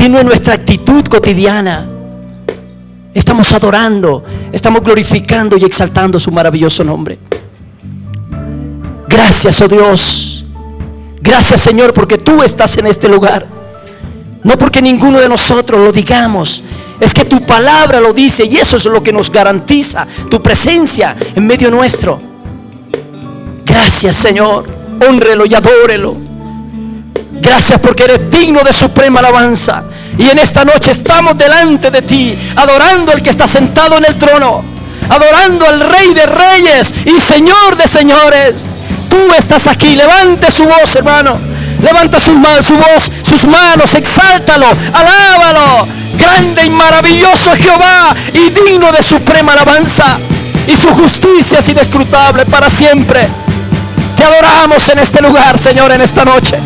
sino en nuestra actitud cotidiana. Estamos adorando, estamos glorificando y exaltando su maravilloso nombre. Gracias, oh Dios. Gracias, Señor, porque tú estás en este lugar. No porque ninguno de nosotros lo digamos, es que tu palabra lo dice, y eso es lo que nos garantiza tu presencia en medio nuestro. Gracias, Señor. Hónrelo y adórelo. Gracias porque eres digno de suprema alabanza. Y en esta noche estamos delante de ti, adorando al que está sentado en el trono, adorando al Rey de Reyes y Señor de Señores. Tú estás aquí. Levante su voz, hermano. Levanta su voz, sus manos, exáltalo, alábalo. Grande y maravilloso es Jehová, y digno de suprema alabanza, y su justicia es inescrutable para siempre. Te adoramos en este lugar, Señor, en esta noche.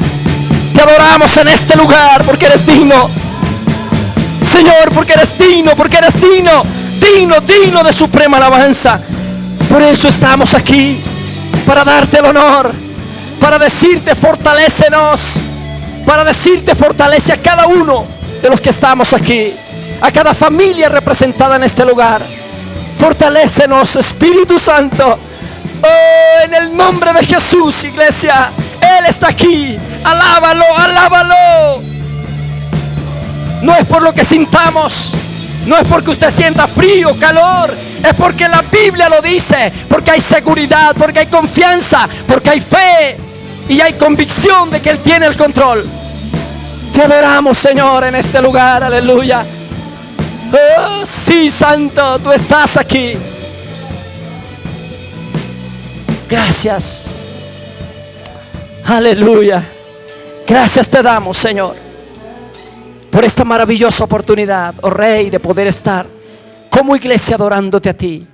Te adoramos en este lugar porque eres digno, Señor, porque eres digno, digno de suprema alabanza. Por eso estamos aquí, para darte el honor, para decirte fortalécenos, para decirte fortalece a cada uno de los que estamos aquí, a cada familia representada en este lugar. Fortalécenos, Espíritu Santo. Oh, en el nombre de Jesús, iglesia, Él está aquí. Alábalo, alábalo. No es por lo que sintamos, no es porque usted sienta frío, calor, es porque la Biblia lo dice, porque hay seguridad, porque hay confianza, porque hay fe y hay convicción de que Él tiene el control. Te adoramos, Señor, en este lugar, aleluya. Oh, sí, Santo, tú estás aquí. Gracias, aleluya. Gracias te damos, Señor, por esta maravillosa oportunidad, oh Rey, de poder estar como iglesia adorándote a ti.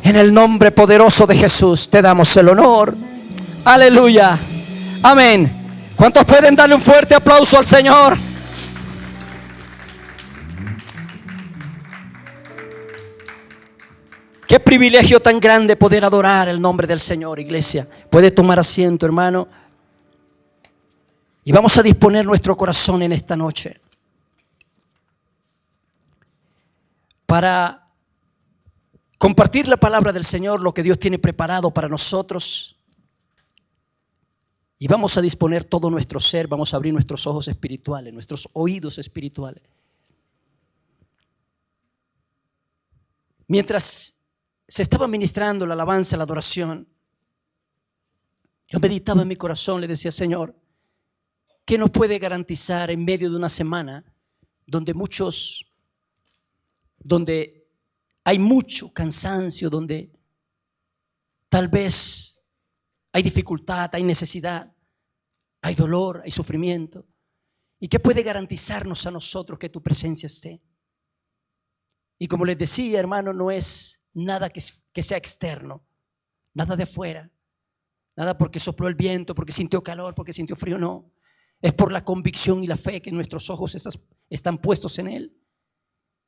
En el nombre poderoso de Jesús te damos el honor. Aleluya, amén. ¿Cuántos pueden darle un fuerte aplauso al Señor? Qué privilegio tan grande poder adorar el nombre del Señor, iglesia. Puede tomar asiento, hermano. Y vamos a disponer nuestro corazón en esta noche para compartir la palabra del Señor, lo que Dios tiene preparado para nosotros. Y vamos a disponer todo nuestro ser, vamos a abrir nuestros ojos espirituales, nuestros oídos espirituales. Mientras se estaba ministrando la alabanza, la adoración, yo meditaba en mi corazón, le decía, Señor, ¿qué nos puede garantizar en medio de una semana donde hay mucho cansancio, donde tal vez hay dificultad, hay necesidad, hay dolor, hay sufrimiento? ¿Y qué puede garantizarnos a nosotros que tu presencia esté? Y como les decía, hermano, no es nada que sea externo, nada de afuera, nada porque sopló el viento, porque sintió calor, porque sintió frío, no. Es por la convicción y la fe que nuestros ojos están puestos en Él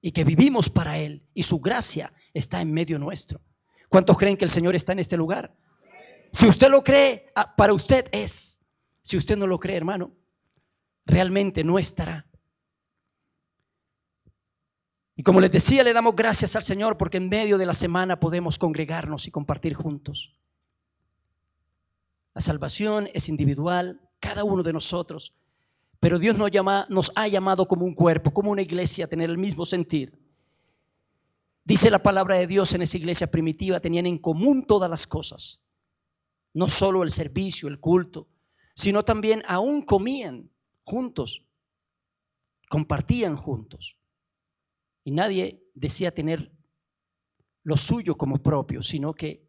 y que vivimos para Él, y su gracia está en medio nuestro. ¿Cuántos creen que el Señor está en este lugar? Si usted lo cree, para usted es. Si usted no lo cree, hermano, realmente no estará. Y como les decía, le damos gracias al Señor porque en medio de la semana podemos congregarnos y compartir juntos. La salvación es individual, cada uno de nosotros, pero Dios nos ha llamado como un cuerpo, como una iglesia, a tener el mismo sentir. Dice la palabra de Dios, en esa iglesia primitiva tenían en común todas las cosas, no solo el servicio, el culto, sino también aún comían juntos, compartían juntos. Y nadie decía tener lo suyo como propio, sino que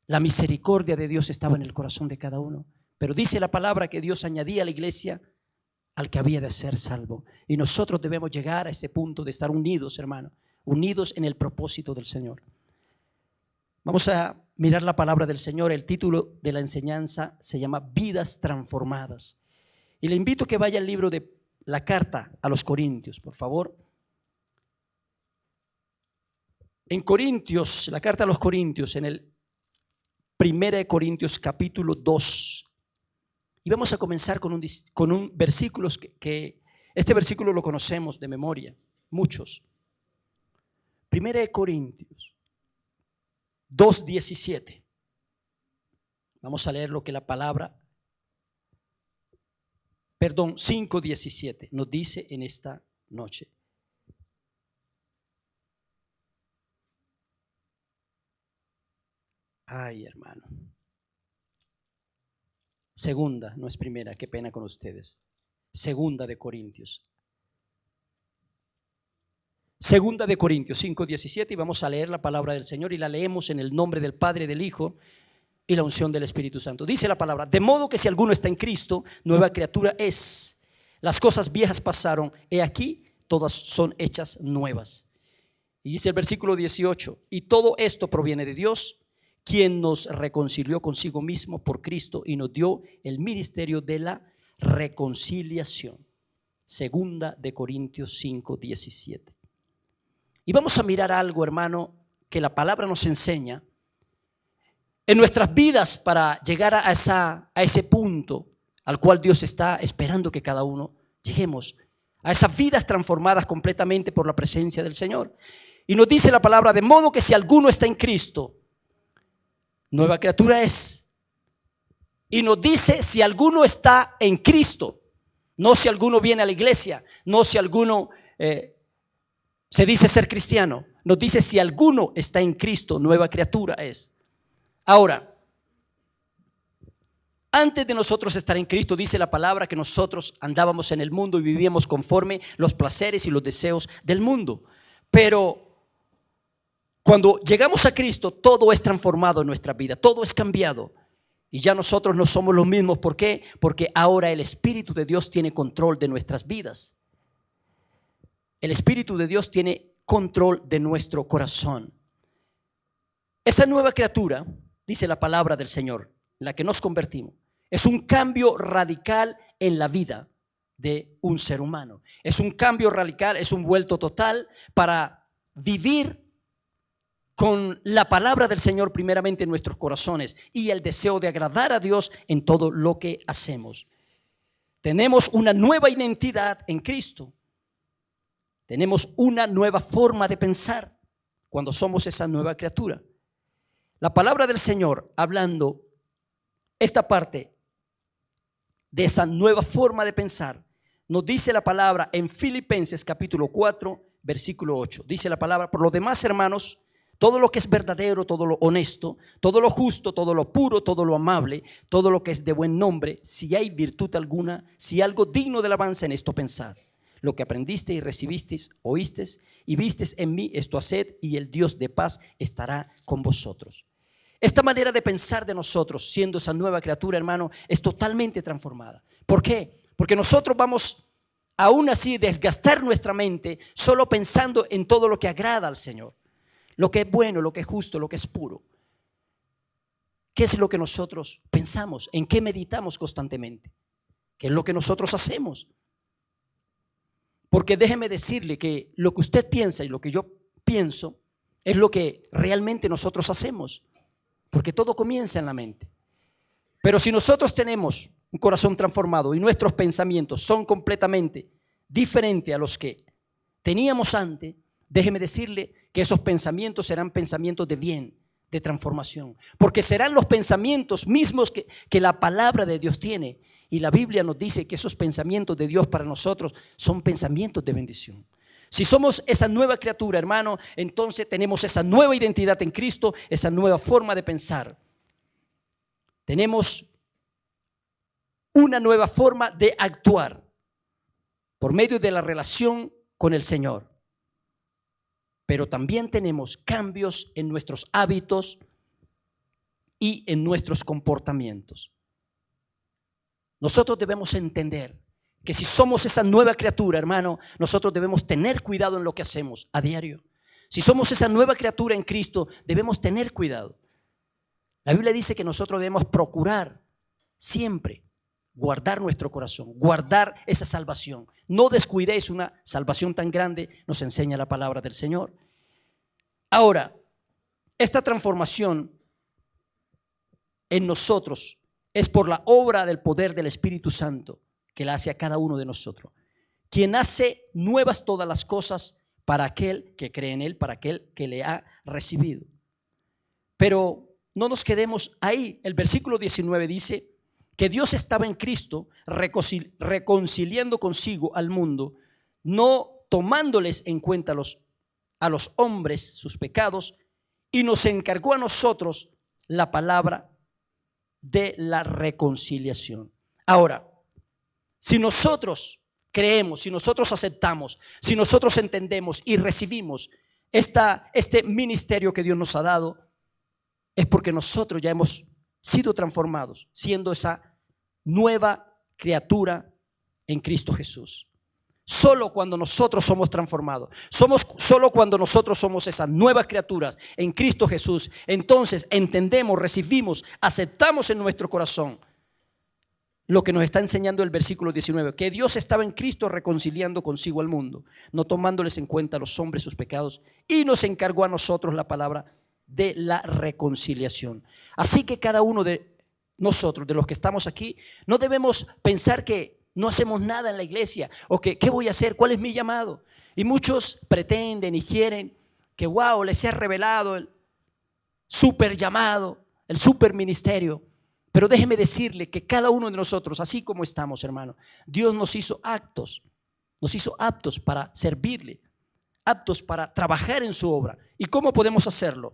la misericordia de Dios estaba en el corazón de cada uno. Pero dice la palabra que Dios añadía a la iglesia al que había de ser salvo. Y nosotros debemos llegar a ese punto de estar unidos, hermano, unidos en el propósito del Señor. Vamos a mirar la palabra del Señor. El título de la enseñanza se llama Vidas Transformadas. Y le invito a que vaya al libro de la carta a los Corintios, por favor. En Corintios, la carta a los Corintios, en el 1 Corintios capítulo 2. Y vamos a comenzar con un versículo que Este versículo lo conocemos de memoria, muchos. 1 Corintios 2:17. Vamos a leer lo que la palabra, 5:17 nos dice en esta noche. Ay, hermano. Segunda, no es primera, qué pena con ustedes. Segunda de Corintios. Segunda de Corintios 5:17, y vamos a leer la palabra del Señor y la leemos en el nombre del Padre, del Hijo y la unción del Espíritu Santo. Dice la palabra: de modo que si alguno está en Cristo, nueva criatura es. Las cosas viejas pasaron, he aquí, todas son hechas nuevas. Y dice el versículo 18: y todo esto proviene de Dios, quien nos reconcilió consigo mismo por Cristo y nos dio el ministerio de la reconciliación. Segunda de Corintios 5:17. Y vamos a mirar algo, hermano, que la palabra nos enseña en nuestras vidas para llegar a ese punto al cual Dios está esperando que cada uno lleguemos, a esas vidas transformadas completamente por la presencia del Señor. Y nos dice la palabra: de modo que si alguno está en Cristo, nueva criatura es. Y nos dice si alguno está en Cristo, no si alguno viene a la iglesia, no si alguno se dice ser cristiano. Nos dice si alguno está en Cristo, nueva criatura es. Ahora, antes de nosotros estar en Cristo, dice la palabra que nosotros andábamos en el mundo y vivíamos conforme los placeres y los deseos del mundo. Pero cuando llegamos a Cristo, todo es transformado en nuestra vida, todo es cambiado. Y ya nosotros no somos los mismos. ¿Por qué? Porque ahora el Espíritu de Dios tiene control de nuestras vidas. El Espíritu de Dios tiene control de nuestro corazón. Esa nueva criatura, dice la palabra del Señor, en la que nos convertimos, es un cambio radical en la vida de un ser humano. Es un cambio radical, es un vuelto total para vivir con la palabra del Señor primeramente en nuestros corazones y el deseo de agradar a Dios en todo lo que hacemos. Tenemos una nueva identidad en Cristo. Tenemos una nueva forma de pensar cuando somos esa nueva criatura. La palabra del Señor, hablando esta parte de esa nueva forma de pensar, nos dice la palabra en Filipenses capítulo 4, versículo 8. Dice la palabra: por lo demás, hermanos, todo lo que es verdadero, todo lo honesto, todo lo justo, todo lo puro, todo lo amable, todo lo que es de buen nombre, si hay virtud alguna, si algo digno de alabanza, en esto pensad. Lo que aprendiste y recibisteis, oísteis y visteis en mí, esto haced, y el Dios de paz estará con vosotros. Esta manera de pensar de nosotros, siendo esa nueva criatura, hermano, es totalmente transformada. ¿Por qué? Porque nosotros vamos aún así desgastar nuestra mente solo pensando en todo lo que agrada al Señor, lo que es bueno, lo que es justo, lo que es puro. ¿Qué es lo que nosotros pensamos? ¿En qué meditamos constantemente? ¿Qué es lo que nosotros hacemos? Porque déjeme decirle que lo que usted piensa y lo que yo pienso es lo que realmente nosotros hacemos, porque todo comienza en la mente. Pero si nosotros tenemos un corazón transformado y nuestros pensamientos son completamente diferentes a los que teníamos antes, déjeme decirle que esos pensamientos serán pensamientos de bien, de transformación, porque serán los pensamientos mismos que la palabra de Dios tiene. Y la Biblia nos dice que esos pensamientos de Dios para nosotros son pensamientos de bendición. Si somos esa nueva criatura, hermano, entonces tenemos esa nueva identidad en Cristo, esa nueva forma de pensar. Tenemos una nueva forma de actuar por medio de la relación con el Señor. Pero también tenemos cambios en nuestros hábitos y en nuestros comportamientos. Nosotros debemos entender que si somos esa nueva criatura, hermano, nosotros debemos tener cuidado en lo que hacemos a diario. Si somos esa nueva criatura en Cristo, debemos tener cuidado. La Biblia dice que nosotros debemos procurar siempre guardar nuestro corazón, guardar esa salvación. No descuidéis una salvación tan grande, nos enseña la palabra del Señor. Ahora, esta transformación en nosotros es por la obra del poder del Espíritu Santo que la hace a cada uno de nosotros. quien hace nuevas todas las cosas para aquel que cree en Él, para aquel que le ha recibido. Pero no nos quedemos ahí. El versículo 19 dice que Dios estaba en Cristo reconciliando consigo al mundo, no tomándoles en cuenta a los hombres sus pecados, y nos encargó a nosotros la palabra de la reconciliación. Ahora, si nosotros creemos, si nosotros aceptamos, si nosotros entendemos y recibimos este ministerio que Dios nos ha dado, es porque nosotros ya hemos sido transformados, siendo esa nueva criatura en Cristo Jesús. Solo cuando nosotros somos transformados, solo cuando nosotros somos esas nuevas criaturas en Cristo Jesús, entonces entendemos, recibimos, aceptamos en nuestro corazón lo que nos está enseñando el versículo 19, que Dios estaba en Cristo reconciliando consigo al mundo, no tomándoles en cuenta a los hombres sus pecados, y nos encargó a nosotros la palabra de la reconciliación. Así que cada uno de nosotros, de los que estamos aquí, no debemos pensar que no hacemos nada en la iglesia o que ¿qué voy a hacer? ¿Cuál es mi llamado? Y muchos pretenden y quieren que wow, les sea revelado el super llamado, el super ministerio. Pero déjeme decirle que cada uno de nosotros, así como estamos, hermano, Dios nos hizo aptos para servirle, aptos para trabajar en su obra. ¿Y cómo podemos hacerlo?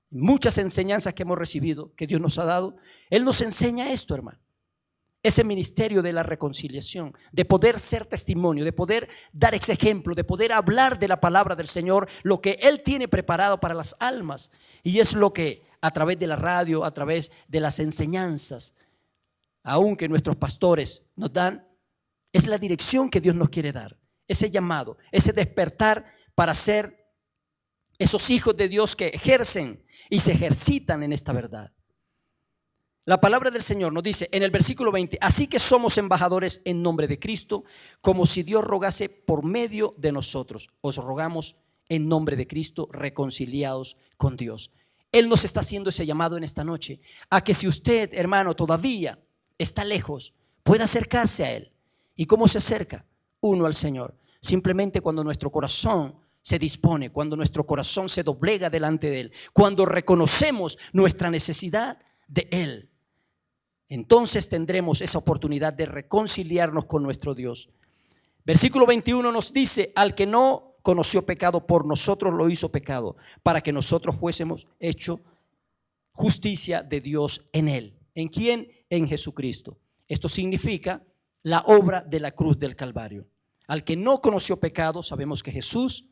Muchas enseñanzas que hemos recibido, que Dios nos ha dado, Él nos enseña esto, hermano. Ese ministerio de la reconciliación, de poder ser testimonio, de poder dar ese ejemplo, de poder hablar de la palabra del Señor, lo que Él tiene preparado para las almas. Y es lo que a través de la radio, a través de las enseñanzas, aunque nuestros pastores nos dan, es la dirección que Dios nos quiere dar. Ese llamado, ese despertar para ser esos hijos de Dios que ejercen y se ejercitan en esta verdad. La palabra del Señor nos dice en el versículo 20, así que somos embajadores en nombre de Cristo, como si Dios rogase por medio de nosotros. Os rogamos en nombre de Cristo, reconciliados con Dios. Él nos está haciendo ese llamado en esta noche, a que si usted, hermano, todavía está lejos, pueda acercarse a Él. ¿Y cómo se acerca uno al Señor? Simplemente cuando nuestro corazón se dispone, cuando nuestro corazón se doblega delante de Él, cuando reconocemos nuestra necesidad de Él. Entonces tendremos esa oportunidad de reconciliarnos con nuestro Dios. Versículo 21 nos dice, al que no conoció pecado, por nosotros lo hizo pecado, para que nosotros fuésemos hecho justicia de Dios en Él. ¿En quién? En Jesucristo. Esto significa la obra de la cruz del Calvario. Al que no conoció pecado, sabemos que Jesús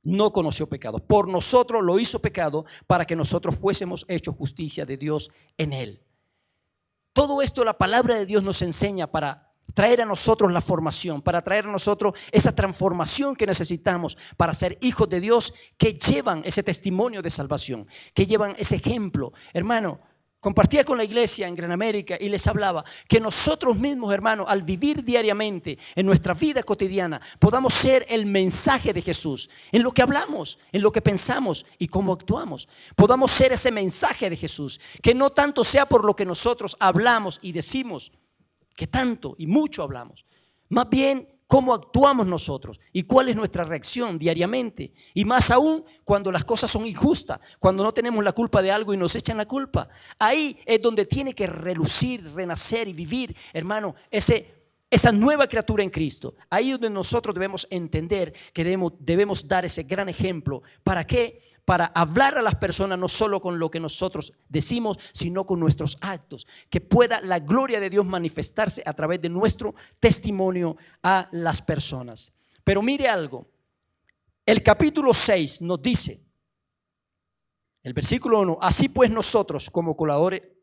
no conoció pecado. Por nosotros lo hizo pecado para que nosotros fuésemos hechos justicia de Dios en Él. Todo esto la palabra de Dios nos enseña para traer a nosotros la formación, para traer a nosotros esa transformación que necesitamos para ser hijos de Dios que llevan ese testimonio de salvación, que llevan ese ejemplo. Hermano, compartía con la iglesia en Gran América y les hablaba que nosotros mismos, hermanos, al vivir diariamente en nuestra vida cotidiana, podamos ser el mensaje de Jesús en lo que hablamos, en lo que pensamos y cómo actuamos. Podamos ser ese mensaje de Jesús, que no tanto sea por lo que nosotros hablamos y decimos, que tanto y mucho hablamos, más bien cómo actuamos nosotros y cuál es nuestra reacción diariamente, y más aún cuando las cosas son injustas, cuando no tenemos la culpa de algo y nos echan la culpa. Ahí es donde tiene que relucir, renacer y vivir, hermano, esa nueva criatura en Cristo. Ahí es donde nosotros debemos entender que debemos dar ese gran ejemplo. ¿Para qué? Para hablar a las personas no solo con lo que nosotros decimos, sino con nuestros actos, que pueda la gloria de Dios manifestarse a través de nuestro testimonio a las personas. Pero mire algo, el capítulo 6 nos dice, el versículo 1, así pues nosotros como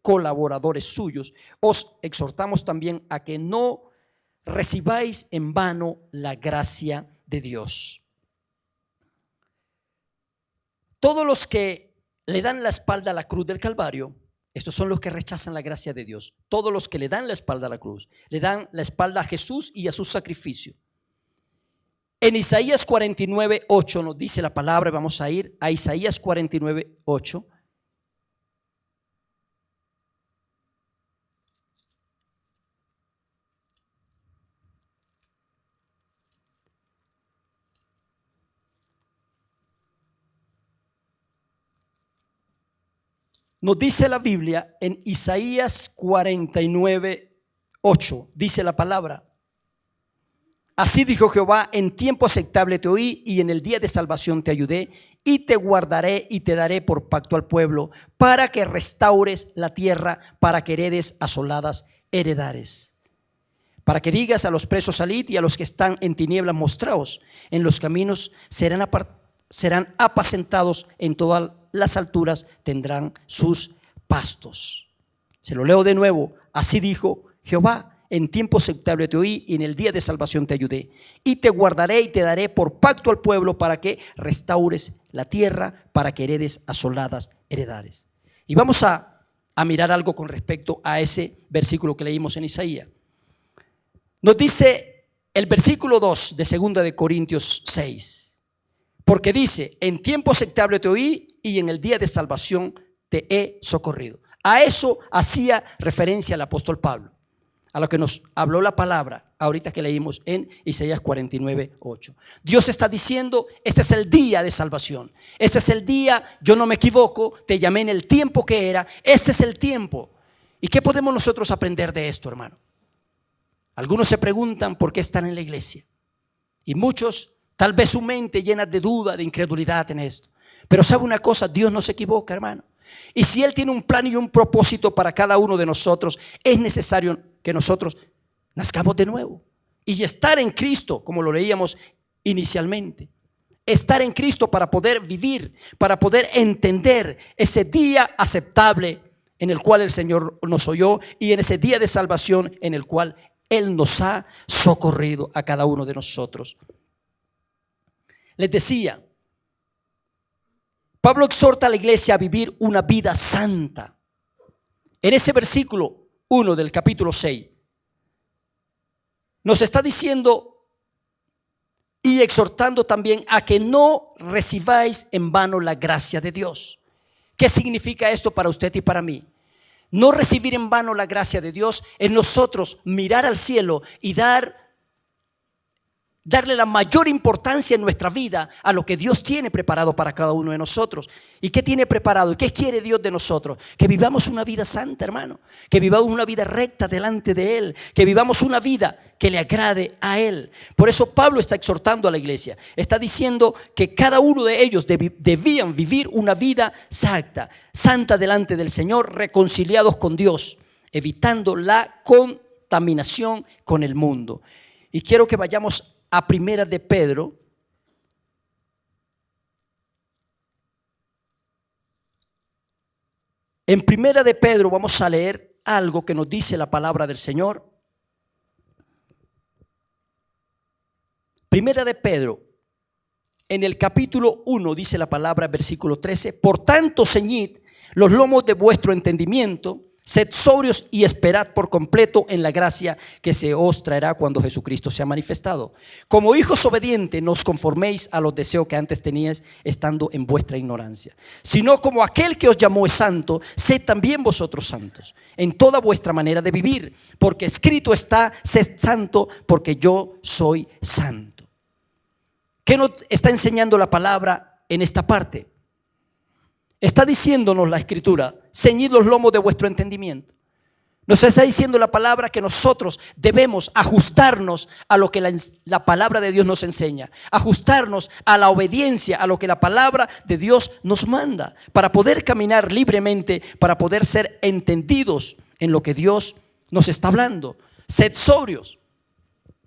colaboradores suyos os exhortamos también a que no recibáis en vano la gracia de Dios. Todos los que le dan la espalda a la cruz del Calvario, estos son los que rechazan la gracia de Dios. Todos los que le dan la espalda a la cruz, le dan la espalda a Jesús y a su sacrificio. En Isaías 49:8 nos dice la palabra, vamos a ir a Isaías 49:8. Nos dice la Biblia en Isaías 49:8, dice la palabra: así dijo Jehová, en tiempo aceptable te oí y en el día de salvación te ayudé, y te guardaré y te daré por pacto al pueblo, para que restaures la tierra, para que heredes asoladas heredares. Para que digas a los presos salid y a los que están en tinieblas mostraos, en los caminos serán apacentados, en todas las alturas tendrán sus pastos. Se lo leo de nuevo: así dijo Jehová, en tiempo aceptable te oí y en el día de salvación te ayudé, y te guardaré y te daré por pacto al pueblo, para que restaures la tierra, para que heredes asoladas heredares. Y vamos a mirar algo con respecto a ese versículo que leímos en Isaías. Nos dice el versículo 2 de 2 de Corintios 6, porque dice: en tiempo aceptable te oí y en el día de salvación te he socorrido. A eso hacía referencia el apóstol Pablo, a lo que nos habló la palabra ahorita que leímos en Isaías 49:8. Dios está diciendo: este es el día de salvación, este es el día, yo no me equivoco, te llamé en el tiempo que era, este es el tiempo. ¿Y qué podemos nosotros aprender de esto, hermano? Algunos se preguntan por qué están en la iglesia, y muchos tal vez su mente llena de duda, de incredulidad en esto. Pero sabe una cosa, Dios no se equivoca, hermano. Y si Él tiene un plan y un propósito para cada uno de nosotros, es necesario que nosotros nazcamos de nuevo y estar en Cristo, como lo leíamos inicialmente. Estar en Cristo para poder vivir, para poder entender ese día aceptable en el cual el Señor nos oyó, y en ese día de salvación en el cual Él nos ha socorrido a cada uno de nosotros. Les decía, Pablo exhorta a la iglesia a vivir una vida santa. En ese versículo 1 del capítulo 6 nos está diciendo y exhortando también a que no recibáis en vano la gracia de Dios. ¿Qué significa esto para usted y para mí? No recibir en vano la gracia de Dios es nosotros mirar al cielo y darle la mayor importancia en nuestra vida a lo que Dios tiene preparado para cada uno de nosotros. ¿Y qué tiene preparado? ¿Y qué quiere Dios de nosotros? Que vivamos una vida santa, hermano. Que vivamos una vida recta delante de Él. Que vivamos una vida que le agrade a Él. Por eso Pablo está exhortando a la iglesia. Está diciendo que cada uno de ellos debían vivir una vida santa delante del Señor, reconciliados con Dios, evitando la contaminación con el mundo. Y quiero que vayamos a Primera de Pedro, en Primera de Pedro vamos a leer algo que nos dice la palabra del Señor. Primera de Pedro, en el capítulo 1 dice la palabra, versículo 13: por tanto ceñid los lomos de vuestro entendimiento, sed sobrios y esperad por completo en la gracia que se os traerá cuando Jesucristo sea manifestado. Como hijos obedientes, no os conforméis a los deseos que antes teníais estando en vuestra ignorancia, sino como aquel que os llamó es santo, sed también vosotros santos en toda vuestra manera de vivir, porque escrito está: sed santo porque yo soy santo. ¿Qué nos está enseñando la palabra en esta parte? Está diciéndonos la Escritura: ceñid los lomos de vuestro entendimiento. Nos está diciendo la palabra que nosotros debemos ajustarnos a lo que la palabra de Dios nos enseña, ajustarnos a la obediencia, a lo que la palabra de Dios nos manda, para poder caminar libremente, para poder ser entendidos en lo que Dios nos está hablando. Sed sobrios,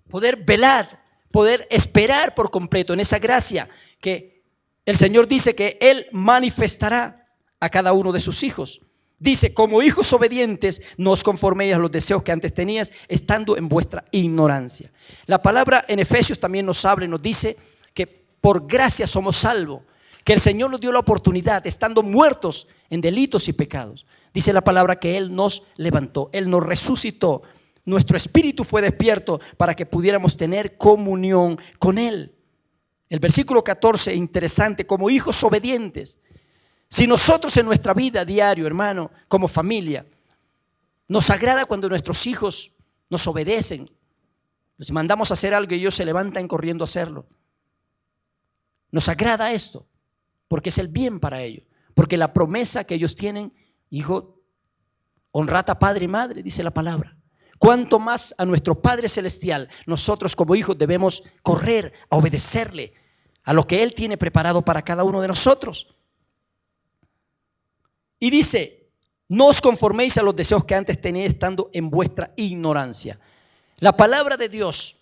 poder velar, poder esperar por completo en esa gracia que el Señor dice que Él manifestará a cada uno de sus hijos. Dice: como hijos obedientes, no os conforméis a los deseos que antes tenías, estando en vuestra ignorancia. La palabra en Efesios también nos habla y nos dice que por gracia somos salvos, que el Señor nos dio la oportunidad, estando muertos en delitos y pecados. Dice la palabra que Él nos levantó, Él nos resucitó. Nuestro espíritu fue despierto para que pudiéramos tener comunión con Él. El versículo 14, interesante: como hijos obedientes. Si nosotros en nuestra vida diaria, hermano, como familia, nos agrada cuando nuestros hijos nos obedecen, les mandamos a hacer algo y ellos se levantan corriendo a hacerlo. Nos agrada esto, porque es el bien para ellos, porque la promesa que ellos tienen Hijo, honrad a padre y madre, dice la palabra. Cuanto más a nuestro Padre Celestial, nosotros como hijos debemos correr a obedecerle a lo que Él tiene preparado para cada uno de nosotros. Y dice, no os conforméis a los deseos que antes teníais estando en vuestra ignorancia. La palabra de Dios,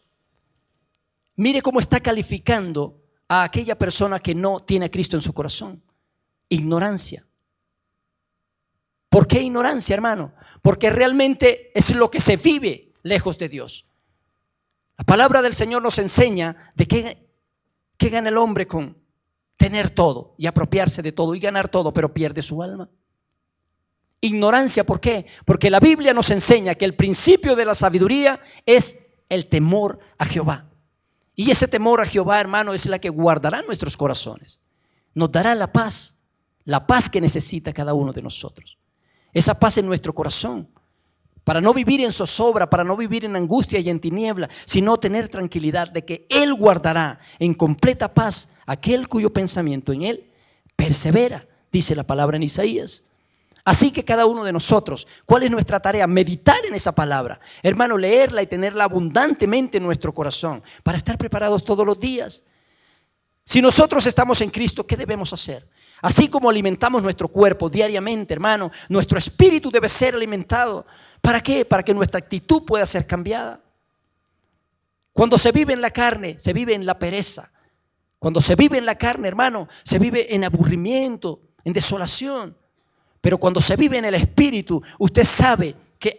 mire cómo está calificando a aquella persona que no tiene a Cristo en su corazón. Ignorancia. ¿Por qué ignorancia, hermano? Porque realmente es lo que se vive lejos de Dios. La palabra del Señor nos enseña de qué gana el hombre con tener todo y apropiarse de todo y ganar todo, pero pierde su alma. Ignorancia, ¿por qué? Porque la Biblia nos enseña que el principio de la sabiduría es el temor a Jehová. Y ese temor a Jehová, hermano, es la que guardará nuestros corazones. Nos dará la paz que necesita cada uno de nosotros. Esa paz en nuestro corazón, para no vivir en zozobra, para no vivir en angustia y en tiniebla, sino tener tranquilidad de que Él guardará en completa paz aquel cuyo pensamiento en Él persevera, dice la palabra en Isaías. Así que cada uno de nosotros, ¿cuál es nuestra tarea? Meditar en esa palabra, hermano, leerla y tenerla abundantemente en nuestro corazón para estar preparados todos los días. Si nosotros estamos en Cristo, ¿qué debemos hacer? Así como alimentamos nuestro cuerpo diariamente, hermano, nuestro espíritu debe ser alimentado. ¿Para qué? Para que nuestra actitud pueda ser cambiada. Cuando se vive en la carne, se vive en la pereza. Cuando se vive en la carne, hermano, se vive en aburrimiento, en desolación. Pero cuando se vive en el espíritu, usted sabe que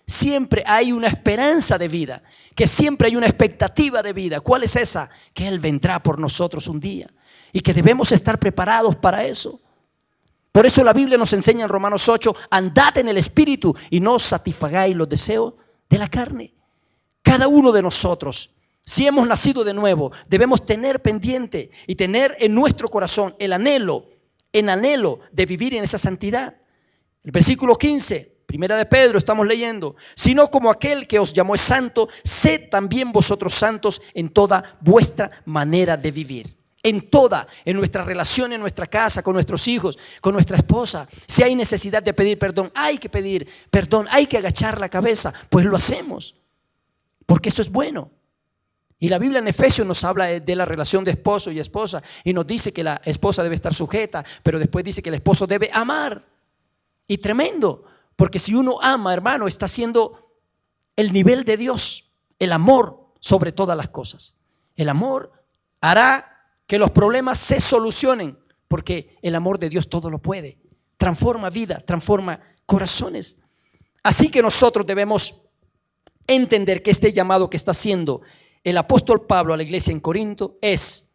siempre hay una esperanza de vida, que siempre hay una expectativa de vida. ¿Cuál es esa? Que Él vendrá por nosotros un día y que debemos estar preparados para eso. Por eso la Biblia nos enseña en Romanos 8, andad en el espíritu y no os satisfagáis los deseos de la carne. Cada uno de nosotros, si hemos nacido de nuevo, debemos tener pendiente y tener en nuestro corazón el anhelo de vivir en esa santidad. El versículo 15, Primera de Pedro, estamos leyendo, sino como aquel que os llamó es santo, sed también vosotros santos en toda vuestra manera de vivir. En nuestra relación, en nuestra casa, con nuestros hijos, con nuestra esposa. Si hay necesidad de pedir perdón, hay que pedir perdón, hay que agachar la cabeza, pues lo hacemos, porque eso es bueno. Y la Biblia en Efesios nos habla de la relación de esposo y esposa y nos dice que la esposa debe estar sujeta, pero después dice que el esposo debe amar. Y tremendo, porque si uno ama, hermano, está haciendo el nivel de Dios, el amor sobre todas las cosas. El amor hará que los problemas se solucionen, porque el amor de Dios todo lo puede. Transforma vida, transforma corazones. Así que nosotros debemos entender que este llamado que está haciendo el apóstol Pablo a la iglesia en Corinto es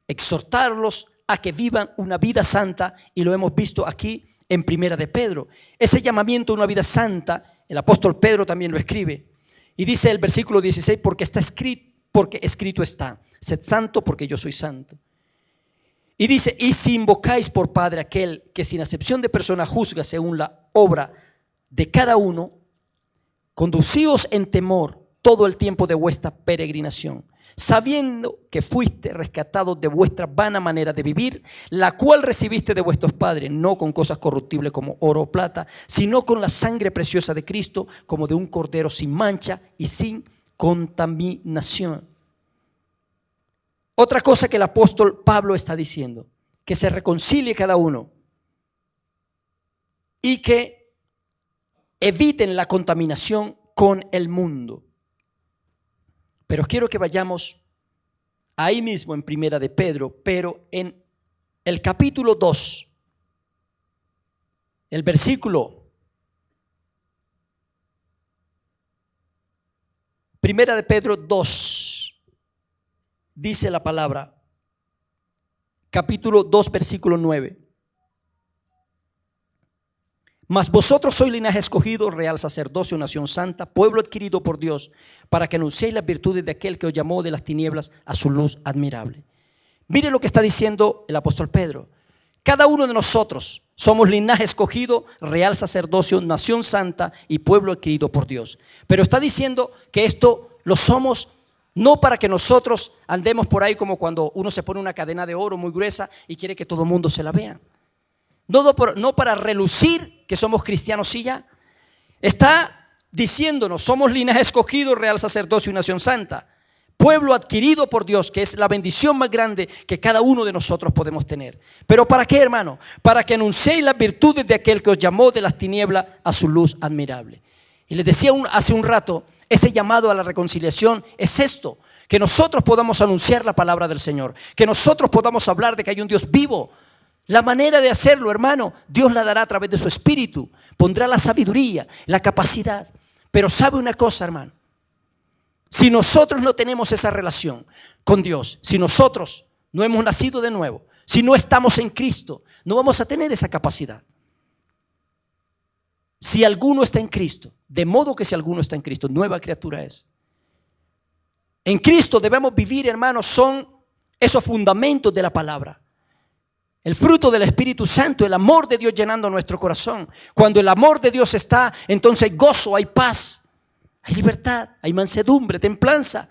exhortarlos a que vivan una vida santa, y lo hemos visto aquí en Primera de Pedro. Ese llamamiento a una vida santa, el apóstol Pedro también lo escribe. Y dice el versículo 16, porque escrito está, sed santo porque yo soy santo. Y dice, y si invocáis por Padre aquel que sin acepción de persona juzga según la obra de cada uno, conducíos en temor todo el tiempo de vuestra peregrinación, sabiendo que fuiste rescatados de vuestra vana manera de vivir, la cual recibiste de vuestros padres, no con cosas corruptibles como oro o plata, sino con la sangre preciosa de Cristo, como de un cordero sin mancha y sin contaminación. Otra cosa que el apóstol Pablo está diciendo, que se reconcilie cada uno y que eviten la contaminación con el mundo. Pero quiero que vayamos ahí mismo en Primera de Pedro, pero en el capítulo 2, el versículo, Primera de Pedro 2, dice la palabra, capítulo 2, versículo 9. Mas vosotros sois linaje escogido, real sacerdocio, nación santa, pueblo adquirido por Dios, para que anunciéis las virtudes de aquel que os llamó de las tinieblas a su luz admirable. Mire lo que está diciendo el apóstol Pedro. Cada uno de nosotros somos linaje escogido, real sacerdocio, nación santa y pueblo adquirido por Dios. Pero está diciendo que esto lo somos no para que nosotros andemos por ahí como cuando uno se pone una cadena de oro muy gruesa y quiere que todo el mundo se la vea, no para relucir que somos cristianos y ya. Está diciéndonos, somos linaje escogido, real sacerdocio y nación santa, pueblo adquirido por Dios, que es la bendición más grande que cada uno de nosotros podemos tener. ¿Pero para qué, hermano? Para que anunciéis las virtudes de aquel que os llamó de las tinieblas a su luz admirable. Y les decía hace un rato, ese llamado a la reconciliación es esto, que nosotros podamos anunciar la palabra del Señor, que nosotros podamos hablar de que hay un Dios vivo. La manera de hacerlo, hermano, Dios la dará a través de su Espíritu, pondrá la sabiduría, la capacidad. Pero sabe una cosa, hermano, si nosotros no tenemos esa relación con Dios, si nosotros no hemos nacido de nuevo, si no estamos en Cristo, no vamos a tener esa capacidad. Si alguno está en Cristo, de modo que si alguno está en Cristo, nueva criatura es. En Cristo debemos vivir, hermanos, son esos fundamentos de la palabra. El fruto del Espíritu Santo, el amor de Dios llenando nuestro corazón. Cuando el amor de Dios está, entonces hay gozo, hay paz, hay libertad, hay mansedumbre, templanza.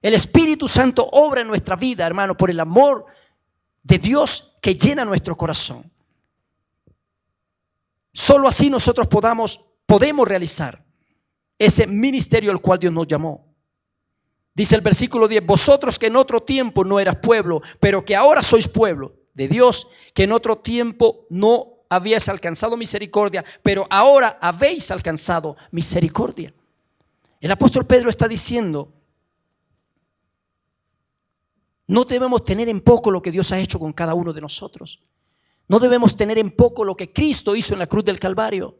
El Espíritu Santo obra en nuestra vida, hermano, por el amor de Dios que llena nuestro corazón. Solo así nosotros podemos realizar ese ministerio al cual Dios nos llamó. Dice el versículo 10, vosotros que en otro tiempo no eras pueblo, pero que ahora sois pueblo de Dios, que en otro tiempo no habíais alcanzado misericordia, pero ahora habéis alcanzado misericordia. El apóstol Pedro está diciendo, no debemos tener en poco lo que Dios ha hecho con cada uno de nosotros. No debemos tener en poco lo que Cristo hizo en la cruz del Calvario.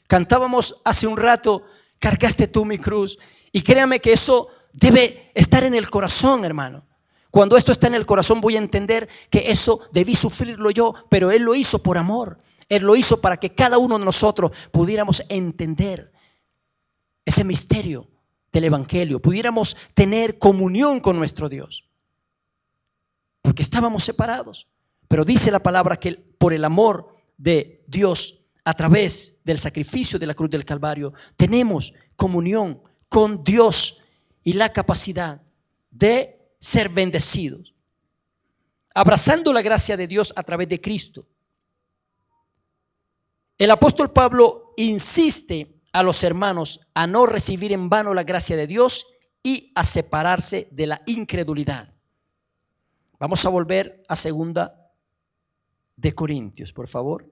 Cantábamos hace un rato, cargaste tú mi cruz. Y créame que eso debe estar en el corazón, hermano. Cuando esto está en el corazón voy a entender que eso debí sufrirlo yo, pero Él lo hizo por amor. Él lo hizo para que cada uno de nosotros pudiéramos entender ese misterio del Evangelio, pudiéramos tener comunión con nuestro Dios. Porque estábamos separados. Pero dice la palabra que por el amor de Dios, a través del sacrificio de la cruz del Calvario, tenemos comunión con Dios y la capacidad de ser bendecidos, abrazando la gracia de Dios a través de Cristo. El apóstol Pablo insiste a los hermanos a no recibir en vano la gracia de Dios y a separarse de la incredulidad. Vamos a volver a 2 de Corintios, por favor.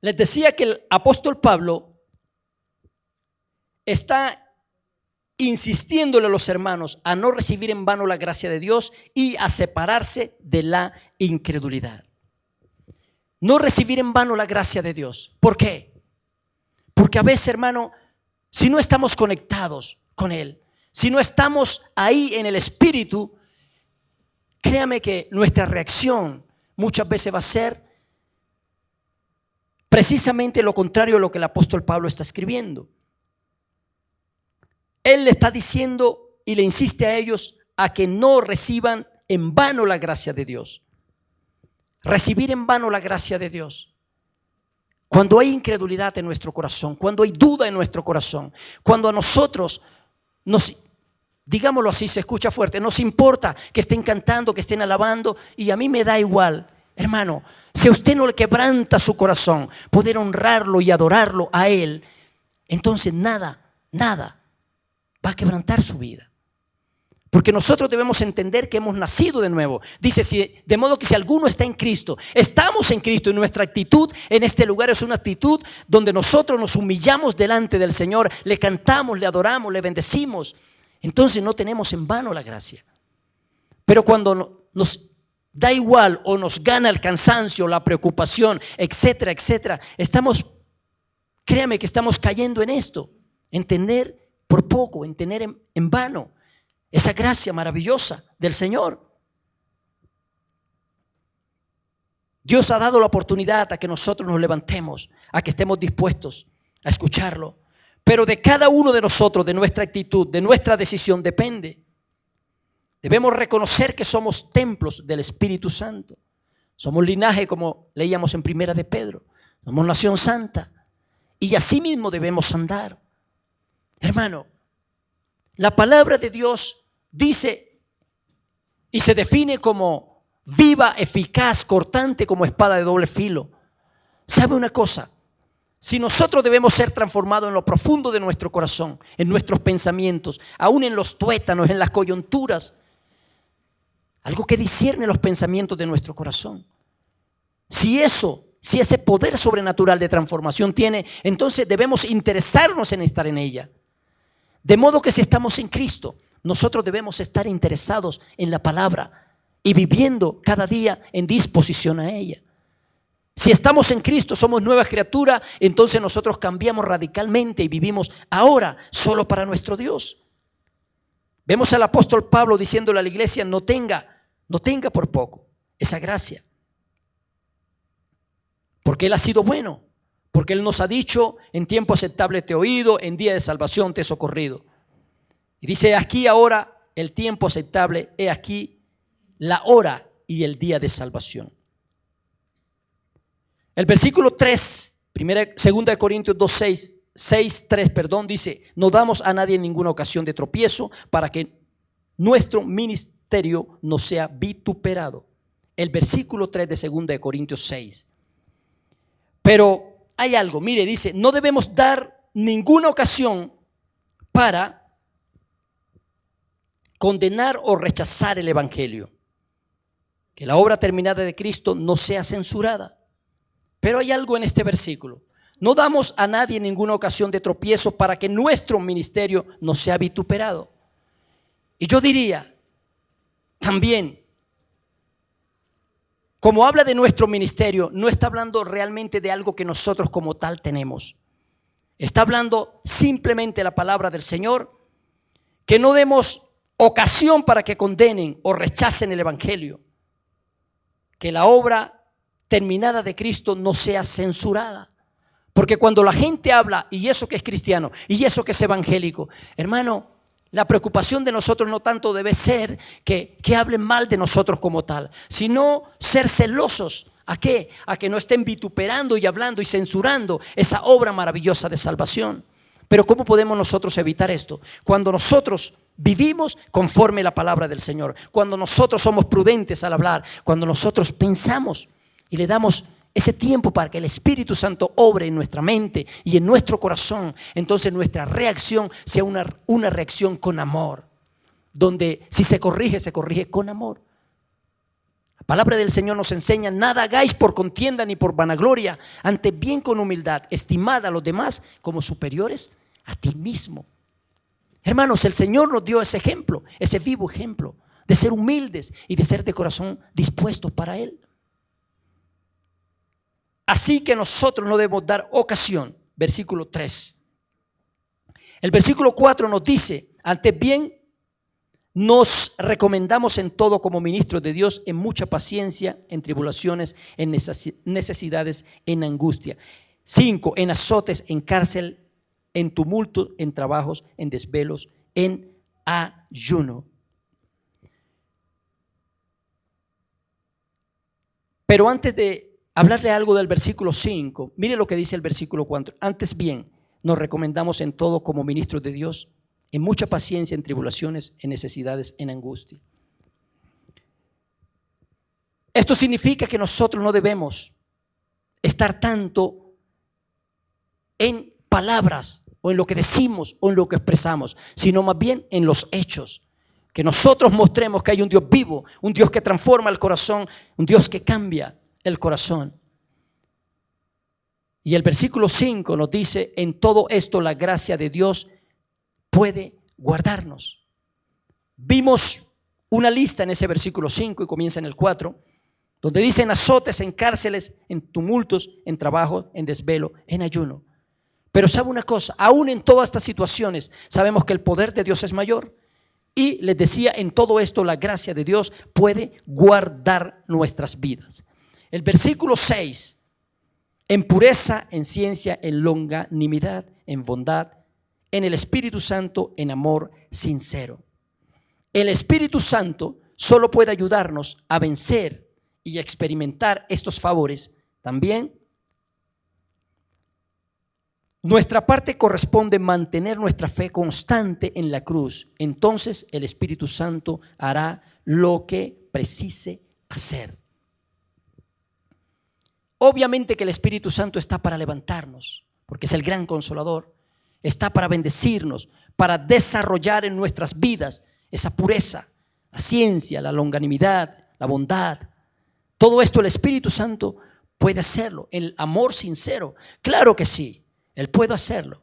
Les decía que el apóstol Pablo está insistiéndole a los hermanos a no recibir en vano la gracia de Dios y a separarse de la incredulidad. No recibir en vano la gracia de Dios. ¿Por qué? Porque a veces, hermano, si no estamos conectados con Él, si no estamos ahí en el Espíritu, créame que nuestra reacción muchas veces va a ser precisamente lo contrario a lo que el apóstol Pablo está escribiendo. Él le está diciendo y le insiste a ellos a que no reciban en vano la gracia de Dios. Recibir en vano la gracia de Dios. Cuando hay incredulidad en nuestro corazón, cuando hay duda en nuestro corazón, cuando a nosotros digámoslo así, se escucha fuerte, nos importa que estén cantando, que estén alabando y a mí me da igual. Hermano, si a usted no le quebranta su corazón poder honrarlo y adorarlo a Él, entonces nada va a quebrantar su vida. Porque nosotros debemos entender que hemos nacido de nuevo. Dice, de modo que si alguno está en Cristo, estamos en Cristo y nuestra actitud en este lugar es una actitud donde nosotros nos humillamos delante del Señor, le cantamos, le adoramos, le bendecimos. Entonces no tenemos en vano la gracia. Pero cuando nos da igual o nos gana el cansancio, la preocupación, etcétera, etcétera, créame que estamos cayendo en esto, en tener por poco, en tener en vano esa gracia maravillosa del Señor. Dios ha dado la oportunidad a que nosotros nos levantemos, a que estemos dispuestos a escucharlo. Pero de cada uno de nosotros, de nuestra actitud, de nuestra decisión depende. Debemos reconocer que somos templos del Espíritu Santo. Somos linaje, como leíamos en 1 de Pedro. Somos nación santa. Y así mismo debemos andar. Hermano, La palabra de Dios dice y se define como viva, eficaz, cortante como espada de doble filo. ¿Sabe una cosa? Si nosotros debemos ser transformados en lo profundo de nuestro corazón, en nuestros pensamientos, aún en los tuétanos, en las coyunturas, algo que discierne los pensamientos de nuestro corazón. Si ese poder sobrenatural de transformación tiene, entonces debemos interesarnos en estar en ella. De modo que si estamos en Cristo, nosotros debemos estar interesados en la palabra y viviendo cada día en disposición a ella. Si estamos en Cristo, somos nueva criatura, entonces nosotros cambiamos radicalmente y vivimos ahora solo para nuestro Dios. Vemos al apóstol Pablo diciéndole a la iglesia, no tenga por poco esa gracia. Porque Él ha sido bueno, porque Él nos ha dicho, en tiempo aceptable te he oído, en día de salvación te he socorrido. Y dice, aquí ahora el tiempo aceptable, he aquí la hora y el día de salvación. El versículo 3, 2 Corintios 6:3, dice, no damos a nadie ninguna ocasión de tropiezo para que nuestro ministerio no sea vituperado. El versículo 3 de 2 Corintios 6. Pero hay algo, mire, dice, no debemos dar ninguna ocasión para condenar o rechazar el evangelio. Que la obra terminada de Cristo no sea censurada. Pero hay algo en este versículo. No damos a nadie ninguna ocasión de tropiezo para que nuestro ministerio no sea vituperado. Y yo diría también, como habla de nuestro ministerio, no está hablando realmente de algo que nosotros como tal tenemos. Está hablando simplemente la palabra del Señor, que no demos ocasión para que condenen o rechacen el evangelio. Que la obra terminada de Cristo no sea censurada. Porque cuando la gente habla, y eso que es cristiano, y eso que es evangélico, hermano, la preocupación de nosotros no tanto debe ser que hablen mal de nosotros como tal, sino ser celosos. ¿A qué? A que no estén vituperando y hablando y censurando esa obra maravillosa de salvación. Pero ¿cómo podemos nosotros evitar esto? Cuando nosotros vivimos conforme a la palabra del Señor, cuando nosotros somos prudentes al hablar, cuando nosotros pensamos y le damos ese tiempo para que el Espíritu Santo obre en nuestra mente y en nuestro corazón, entonces nuestra reacción sea una reacción con amor, donde si se corrige con amor. La palabra del Señor nos enseña, nada hagáis por contienda ni por vanagloria, antes bien con humildad, estimad a los demás como superiores a ti mismo. Hermanos, el Señor nos dio ese ejemplo, ese vivo ejemplo de ser humildes y de ser de corazón dispuestos para Él. Así que nosotros no debemos dar ocasión, versículo 3. El versículo 4 nos dice, antes bien, nos recomendamos en todo como ministros de Dios, en mucha paciencia, en tribulaciones, en necesidades, en angustia. 5, en azotes, en cárcel, en tumulto, en trabajos, en desvelos, en ayuno. Pero antes de hablarle algo del versículo 5, mire lo que dice el versículo 4. Antes bien, nos recomendamos en todo como ministros de Dios, en mucha paciencia, en tribulaciones, en necesidades, en angustia. Esto significa que nosotros no debemos estar tanto en palabras o en lo que decimos o en lo que expresamos, sino más bien en los hechos. Que nosotros mostremos que hay un Dios vivo, un Dios que transforma el corazón, un Dios que cambia el corazón. Y el versículo 5 nos dice, en todo esto la gracia de Dios puede guardarnos. Vimos una lista en ese versículo 5 y comienza en el 4, donde dice en azotes, en cárceles, en tumultos, en trabajo, en desvelo, en ayuno. Pero sabe una cosa, aún en todas estas situaciones sabemos que el poder de Dios es mayor. Y les decía, en todo esto la gracia de Dios puede guardar nuestras vidas. El versículo 6, en pureza, en ciencia, en longanimidad, en bondad, en el Espíritu Santo, en amor sincero. El Espíritu Santo solo puede ayudarnos a vencer y a experimentar estos favores también nuestra parte corresponde mantener nuestra fe constante en la cruz. Entonces el Espíritu Santo hará lo que precise hacer. Obviamente que el Espíritu Santo está para levantarnos, porque es el gran consolador. Está para bendecirnos, para desarrollar en nuestras vidas esa pureza, la ciencia, la longanimidad, la bondad. Todo esto el Espíritu Santo puede hacerlo. El amor sincero, claro que sí, Él puede hacerlo.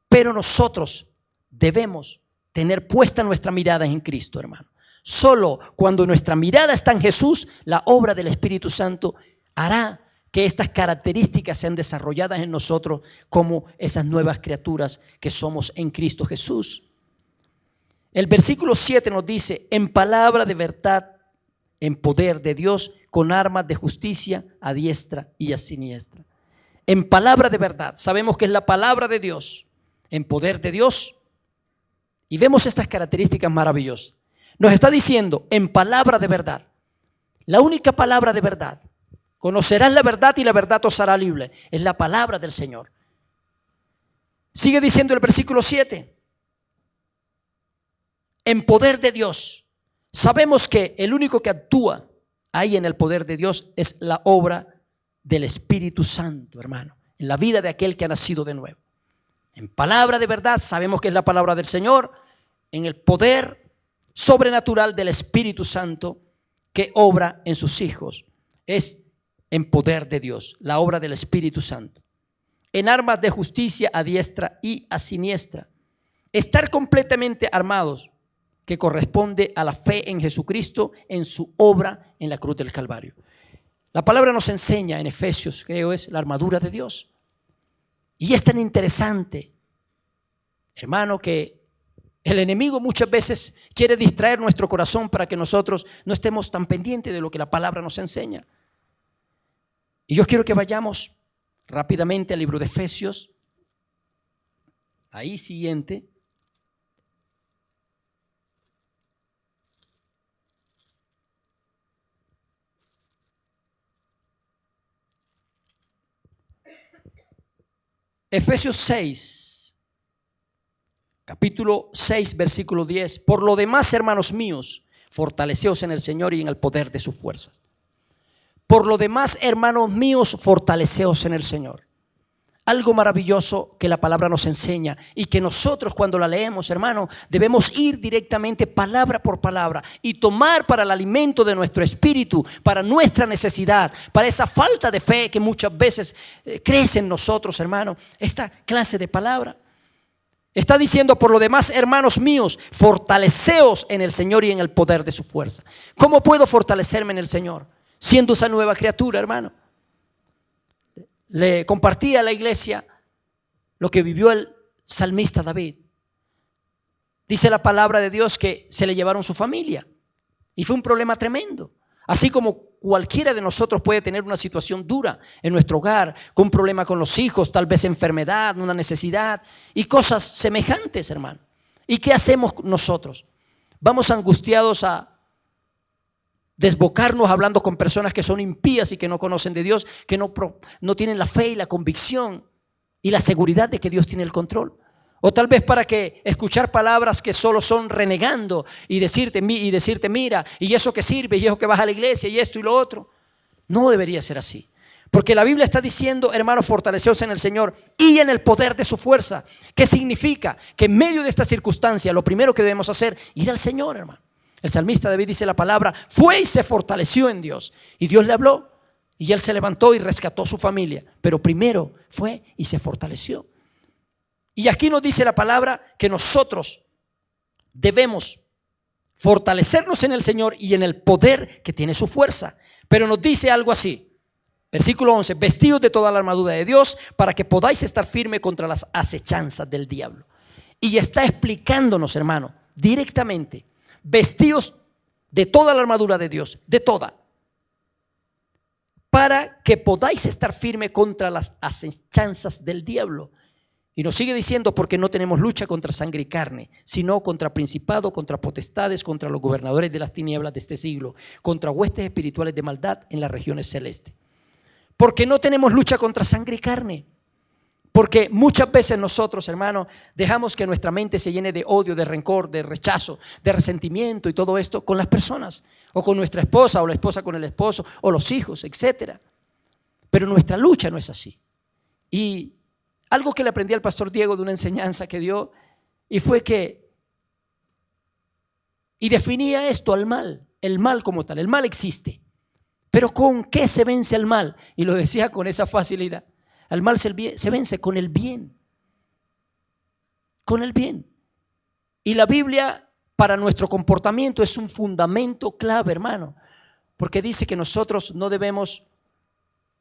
Pero nosotros debemos tener puesta nuestra mirada en Cristo, hermano. Solo cuando nuestra mirada está en Jesús, la obra del Espíritu Santo hará que estas características sean desarrolladas en nosotros como esas nuevas criaturas que somos en Cristo Jesús. El versículo 7 nos dice: en palabra de verdad, en poder de Dios, con armas de justicia a diestra y a siniestra. En palabra de verdad, sabemos que es la palabra de Dios, en poder de Dios, y vemos estas características maravillosas. Nos está diciendo en palabra de verdad, la única palabra de verdad. Conocerás la verdad y la verdad os hará libre. Es la palabra del Señor. Sigue diciendo el versículo 7. En poder de Dios. Sabemos que el único que actúa ahí en el poder de Dios es la obra del Espíritu Santo, hermano, en la vida de aquel que ha nacido de nuevo. En palabra de verdad, sabemos que es la palabra del Señor, en el poder sobrenatural del Espíritu Santo que obra en sus hijos. Es en poder de Dios, la obra del Espíritu Santo. En armas de justicia a diestra y a siniestra. Estar completamente armados, que corresponde a la fe en Jesucristo, en su obra en la cruz del Calvario. La palabra nos enseña en Efesios, creo es la armadura de Dios. Y es tan interesante, hermano, que el enemigo muchas veces quiere distraer nuestro corazón para que nosotros no estemos tan pendientes de lo que la palabra nos enseña. Y yo quiero que vayamos rápidamente al libro de Efesios, ahí siguiente. Efesios 6, capítulo 6, versículo 10. Por lo demás, hermanos míos, fortaleceos en el Señor y en el poder de su fuerza. Por lo demás, hermanos míos, fortaleceos en el Señor. Algo maravilloso que la palabra nos enseña y que nosotros cuando la leemos, hermano, debemos ir directamente palabra por palabra y tomar para el alimento de nuestro espíritu, para nuestra necesidad, para esa falta de fe que muchas veces crece en nosotros, hermano, esta clase de palabra. Está diciendo, por lo demás, hermanos míos, fortaleceos en el Señor y en el poder de su fuerza. ¿Cómo puedo fortalecerme en el Señor? Siendo esa nueva criatura, hermano. Le compartí a la iglesia lo que vivió el salmista David. Dice la palabra de Dios que se le llevaron su familia y fue un problema tremendo. Así como cualquiera de nosotros puede tener una situación dura en nuestro hogar, con un problema con los hijos, tal vez enfermedad, una necesidad y cosas semejantes, hermano. ¿Y qué hacemos nosotros? Vamos angustiados a desbocarnos hablando con personas que son impías y que no conocen de Dios, que no tienen la fe y la convicción y la seguridad de que Dios tiene el control. O tal vez para que escuchar palabras que solo son renegando y decirte mira, y eso que sirve, y eso que vas a la iglesia, y esto y lo otro. No debería ser así. Porque la Biblia está diciendo, hermanos, fortaleceos en el Señor y en el poder de su fuerza. ¿Qué significa? Que en medio de esta circunstancia, lo primero que debemos hacer, ir al Señor, hermano. El salmista David dice la palabra, fue y se fortaleció en Dios. Y Dios le habló y él se levantó y rescató a su familia. Pero primero fue y se fortaleció. Y aquí nos dice la palabra que nosotros debemos fortalecernos en el Señor y en el poder que tiene su fuerza. Pero nos dice algo así. Versículo 11, vestidos de toda la armadura de Dios para que podáis estar firmes contra las acechanzas del diablo. Y está explicándonos, hermano, directamente. Vestidos de toda la armadura de Dios, de toda, para que podáis estar firme contra las acechanzas del diablo. Y nos sigue diciendo, porque no tenemos lucha contra sangre y carne, sino contra principados, contra potestades, contra los gobernadores de las tinieblas de este siglo, contra huestes espirituales de maldad en las regiones celestes. Porque no tenemos lucha contra sangre y carne. Porque muchas veces nosotros, hermanos, dejamos que nuestra mente se llene de odio, de rencor, de rechazo, de resentimiento y todo esto con las personas, o con nuestra esposa, o la esposa con el esposo, o los hijos, etcétera. Pero nuestra lucha no es así. Y algo que le aprendí al pastor Diego de una enseñanza que dio, y fue que, y definía esto al mal, el mal como tal. El mal existe, pero ¿con qué se vence el mal? Y lo decía con esa facilidad. Al mal se vence con el bien. Con el bien. Y la Biblia para nuestro comportamiento es un fundamento clave, hermano. Porque dice que nosotros no debemos,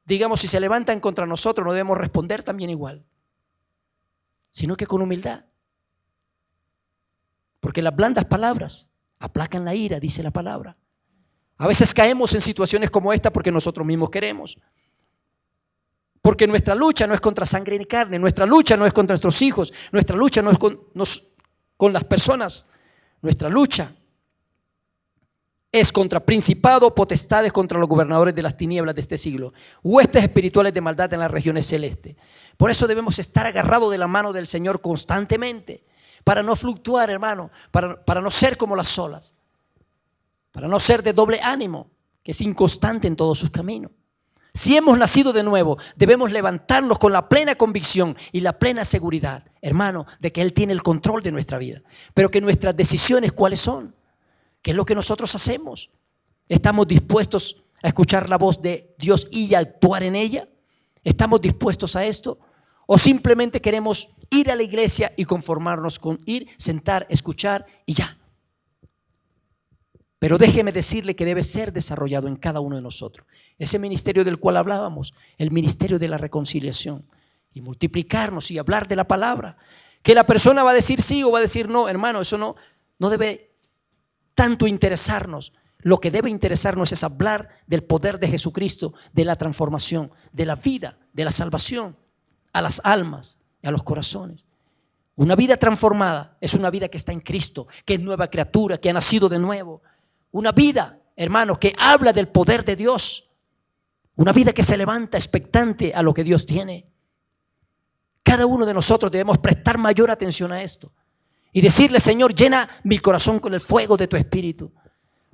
digamos, si se levantan contra nosotros, no debemos responder también igual. Sino que con humildad. Porque las blandas palabras aplacan la ira, dice la palabra. A veces caemos en situaciones como esta porque nosotros mismos queremos. Porque nuestra lucha no es contra sangre ni carne, nuestra lucha no es contra nuestros hijos, nuestra lucha no es con las personas, nuestra lucha es contra principados, potestades, contra los gobernadores de las tinieblas de este siglo, huestes espirituales de maldad en las regiones celestes. Por eso debemos estar agarrados de la mano del Señor constantemente, para no fluctuar, hermano, para no ser como las olas, para no ser de doble ánimo, que es inconstante en todos sus caminos. Si hemos nacido de nuevo, debemos levantarnos con la plena convicción y la plena seguridad, hermano, de que Él tiene el control de nuestra vida. Pero que nuestras decisiones, ¿cuáles son? ¿Qué es lo que nosotros hacemos? ¿Estamos dispuestos a escuchar la voz de Dios y a actuar en ella? ¿Estamos dispuestos a esto? ¿O simplemente queremos ir a la iglesia y conformarnos con ir, sentar, escuchar y ya? Pero déjeme decirle que debe ser desarrollado en cada uno de nosotros. Ese ministerio del cual hablábamos, el ministerio de la reconciliación. Y multiplicarnos y hablar de la palabra. Que la persona va a decir sí o va a decir no, hermano, eso no debe tanto interesarnos. Lo que debe interesarnos es hablar del poder de Jesucristo, de la transformación, de la vida, de la salvación, a las almas y a los corazones. Una vida transformada es una vida que está en Cristo, que es nueva criatura, que ha nacido de nuevo. Una vida, hermanos, que habla del poder de Dios. Una vida que se levanta expectante a lo que Dios tiene. Cada uno de nosotros debemos prestar mayor atención a esto y decirle: Señor, llena mi corazón con el fuego de tu Espíritu.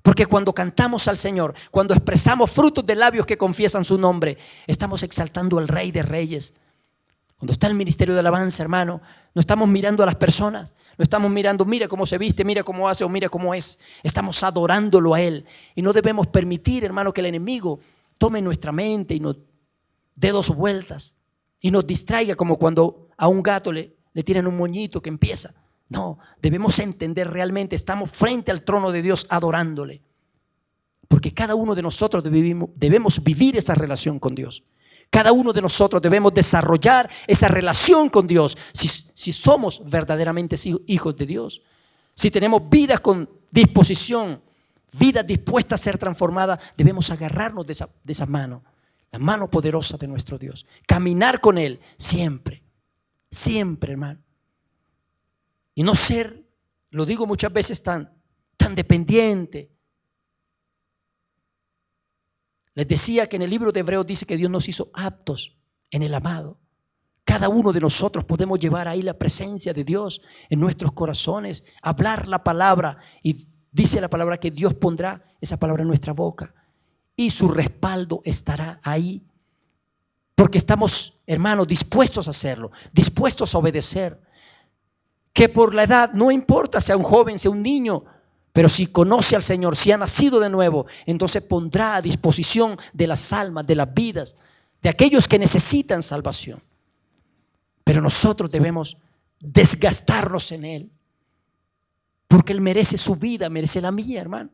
Porque cuando cantamos al Señor, cuando expresamos frutos de labios que confiesan su nombre, estamos exaltando al Rey de Reyes. Cuando está el ministerio de alabanza, hermano, no estamos mirando a las personas, no estamos mirando, mira cómo se viste, mira cómo hace o mira cómo es. Estamos adorándolo a Él. Y no debemos permitir, hermano, que el enemigo tome nuestra mente y nos dé dos vueltas y nos distraiga, como cuando a un gato le tiran un moñito que empieza. No, debemos entender realmente, estamos frente al trono de Dios adorándole. Porque cada uno de nosotros debemos vivir esa relación con Dios. Cada uno de nosotros debemos desarrollar esa relación con Dios si somos verdaderamente hijos de Dios. Si tenemos vidas con disposición, vidas dispuestas a ser transformadas, debemos agarrarnos de esa mano, la mano poderosa de nuestro Dios. Caminar con Él siempre, siempre, hermano. Y no ser, lo digo muchas veces, tan dependiente. Les decía que en el libro de Hebreos dice que Dios nos hizo aptos en el amado. Cada uno de nosotros podemos llevar ahí la presencia de Dios en nuestros corazones, hablar la palabra, y dice la palabra que Dios pondrá esa palabra en nuestra boca y su respaldo estará ahí. Porque estamos, hermanos, dispuestos a hacerlo, dispuestos a obedecer. Que por la edad, no importa sea un joven, sea un niño, pero si conoce al Señor, si ha nacido de nuevo, entonces pondrá a disposición de las almas, de las vidas, de aquellos que necesitan salvación. Pero nosotros debemos desgastarnos en Él, porque Él merece su vida, merece la mía, hermano.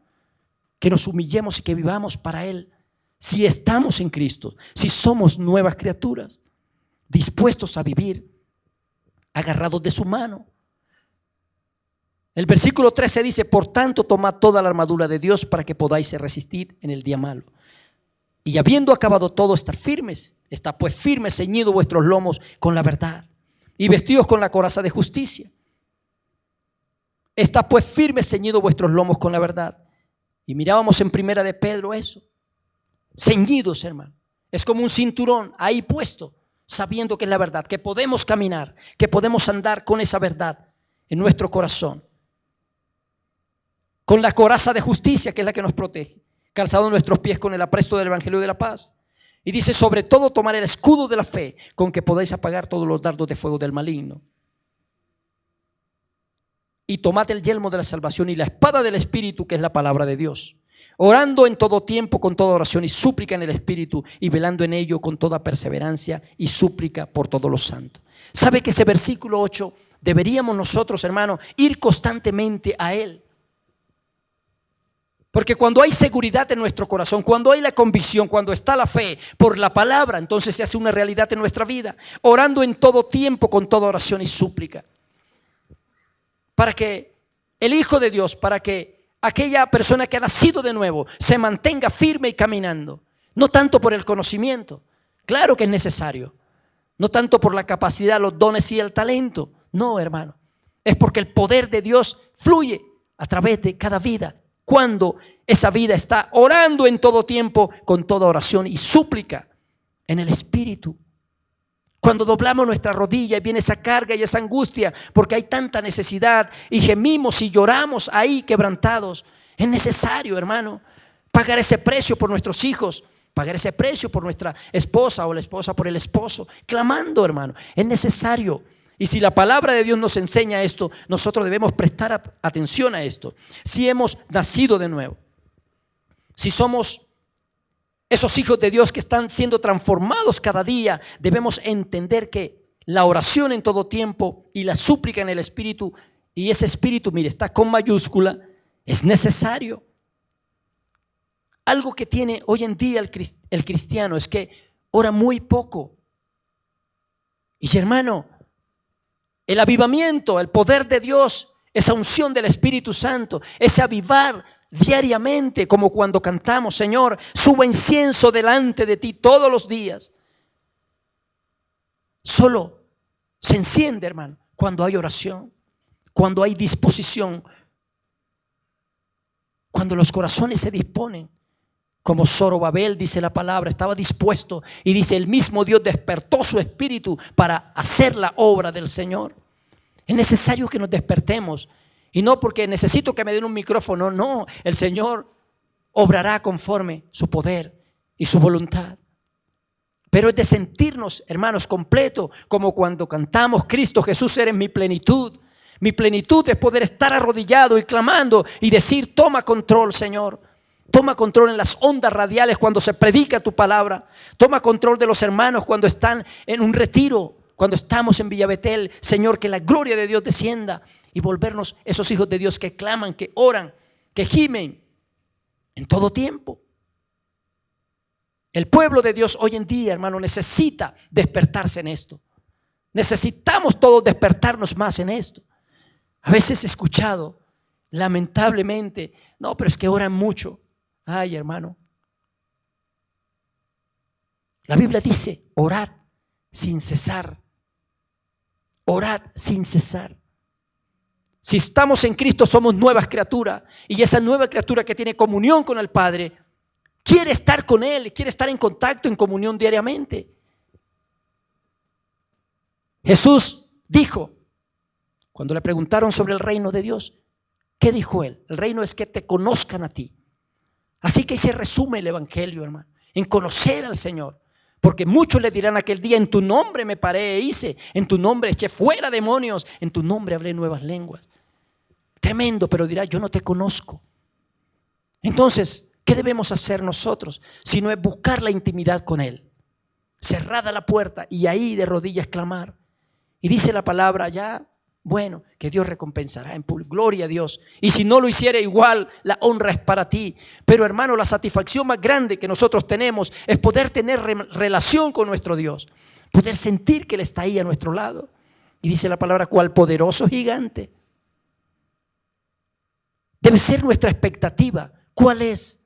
Que nos humillemos y que vivamos para Él. Si estamos en Cristo, si somos nuevas criaturas, dispuestos a vivir, agarrados de su mano. El versículo 13 dice: por tanto, tomad toda la armadura de Dios para que podáis resistir en el día malo. Y habiendo acabado todo, estar firmes. Está pues firmes, ceñidos vuestros lomos con la verdad y vestidos con la coraza de justicia. Está pues firmes, ceñidos vuestros lomos con la verdad. Y mirábamos en primera de Pedro eso. Ceñidos, hermano. Es como un cinturón ahí puesto. sabiendo que es la verdad, que podemos caminar, que podemos andar con esa verdad en nuestro corazón, con la coraza de justicia, que es la que nos protege, calzado nuestros pies con el apresto del evangelio de la paz. Y dice, sobre todo tomar el escudo de la fe, con que podéis apagar todos los dardos de fuego del maligno. Y tomad el yelmo de la salvación y la espada del Espíritu, que es la palabra de Dios, orando en todo tiempo con toda oración y súplica en el Espíritu, y velando en ello con toda perseverancia y súplica por todos los santos. ¿Sabe que ese versículo 8 deberíamos nosotros, hermanos, ir constantemente a él? Porque cuando hay seguridad en nuestro corazón, cuando hay la convicción, cuando está la fe por la palabra, entonces se hace una realidad en nuestra vida, orando en todo tiempo con toda oración y súplica, para que el Hijo de Dios, para que aquella persona que ha nacido de nuevo se mantenga firme y caminando, no tanto por el conocimiento, claro que es necesario, no tanto por la capacidad, los dones y el talento, no, hermano, es porque el poder de Dios fluye a través de cada vida, cuando esa vida está orando en todo tiempo con toda oración y súplica en el Espíritu. Cuando doblamos nuestra rodilla y viene esa carga y esa angustia porque hay tanta necesidad y gemimos y lloramos ahí quebrantados, es necesario, hermano, pagar ese precio por nuestros hijos, pagar ese precio por nuestra esposa o la esposa por el esposo, clamando, hermano, es necesario. Y si la palabra de Dios nos enseña esto, nosotros debemos prestar atención a esto. Si hemos nacido de nuevo, si somos esos hijos de Dios que están siendo transformados cada día, debemos entender que la oración en todo tiempo y la súplica en el Espíritu, y ese Espíritu, mire, está con mayúscula, es necesario. Algo que tiene hoy en día el cristiano es que ora muy poco. Y hermano, el avivamiento, el poder de Dios, esa unción del Espíritu Santo, ese avivar diariamente, como cuando cantamos, Señor, subo incienso delante de ti todos los días. Solo se enciende, hermano, cuando hay oración, cuando hay disposición, cuando los corazones se disponen. Como Zorobabel, dice la palabra, estaba dispuesto, y dice, el mismo Dios despertó su espíritu para hacer la obra del Señor. Es necesario que nos despertemos, y no porque necesito que me den un micrófono, no, el Señor obrará conforme su poder y su voluntad. Pero es de sentirnos, hermanos, completos, como cuando cantamos, Cristo Jesús eres mi plenitud. Mi plenitud es poder estar arrodillado y clamando y decir, toma control, Señor. Toma control en las ondas radiales cuando se predica tu palabra. Toma control de los hermanos cuando están en un retiro, cuando estamos en Villa Betel. Señor, que la gloria de Dios descienda y volvernos esos hijos de Dios que claman, que oran, que gimen en todo tiempo. El pueblo de Dios hoy en día, hermano, necesita despertarse en esto. Necesitamos todos despertarnos más en esto. A veces he escuchado, lamentablemente, no, pero es que oran mucho. Ay, hermano, la Biblia dice, orad sin cesar. Orad sin cesar. Si estamos en Cristo, somos nuevas criaturas, y esa nueva criatura que tiene comunión con el Padre quiere estar con Él, quiere estar en contacto, en comunión diariamente. Jesús dijo, cuando le preguntaron sobre el reino de Dios, ¿qué dijo Él? El reino es que te conozcan a ti. Así que ahí se resume el evangelio, hermano, en conocer al Señor. Porque muchos le dirán aquel día, en tu nombre me paré e hice, en tu nombre eché fuera demonios, en tu nombre hablé nuevas lenguas. Tremendo, pero dirá, yo no te conozco. Entonces, ¿qué debemos hacer nosotros? Si no es buscar la intimidad con Él. Cerrada la puerta y ahí de rodillas clamar. Y dice la palabra ya, bueno, que Dios recompensará en público. Gloria a Dios. Y si no lo hiciera igual, la honra es para ti. Pero hermano, la satisfacción más grande que nosotros tenemos es poder tener relación con nuestro Dios. Poder sentir que Él está ahí a nuestro lado. Y dice la palabra, cual poderoso gigante. Debe ser nuestra expectativa. ¿Cuál es?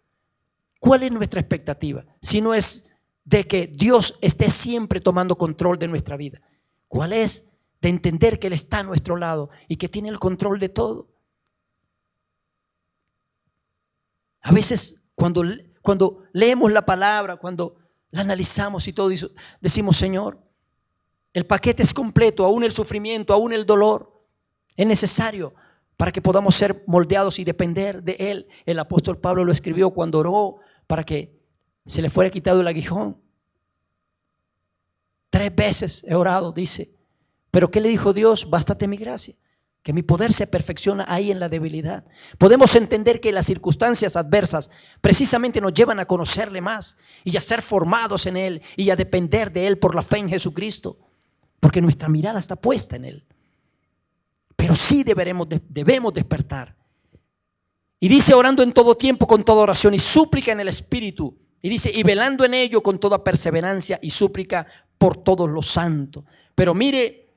¿Cuál es nuestra expectativa? Si no es de que Dios esté siempre tomando control de nuestra vida. ¿Cuál es? De entender que Él está a nuestro lado y que tiene el control de todo. A veces cuando leemos la palabra, cuando la analizamos y todo, decimos, Señor, El paquete es completo, aún el sufrimiento, aún el dolor. Es necesario para que podamos ser moldeados y depender de Él. El apóstol Pablo lo escribió cuando oró para que se le fuera quitado el aguijón. 3 veces he orado, dice. Pero ¿qué le dijo Dios? Bástate mi gracia, que mi poder se perfecciona ahí en la debilidad. Podemos entender que las circunstancias adversas precisamente nos llevan a conocerle más y a ser formados en Él y a depender de Él por la fe en Jesucristo, porque nuestra mirada está puesta en Él. Pero sí debemos despertar. Y dice, orando en todo tiempo con toda oración y súplica en el Espíritu. Y dice, y velando en ello con toda perseverancia y súplica por todos los santos. Pero mire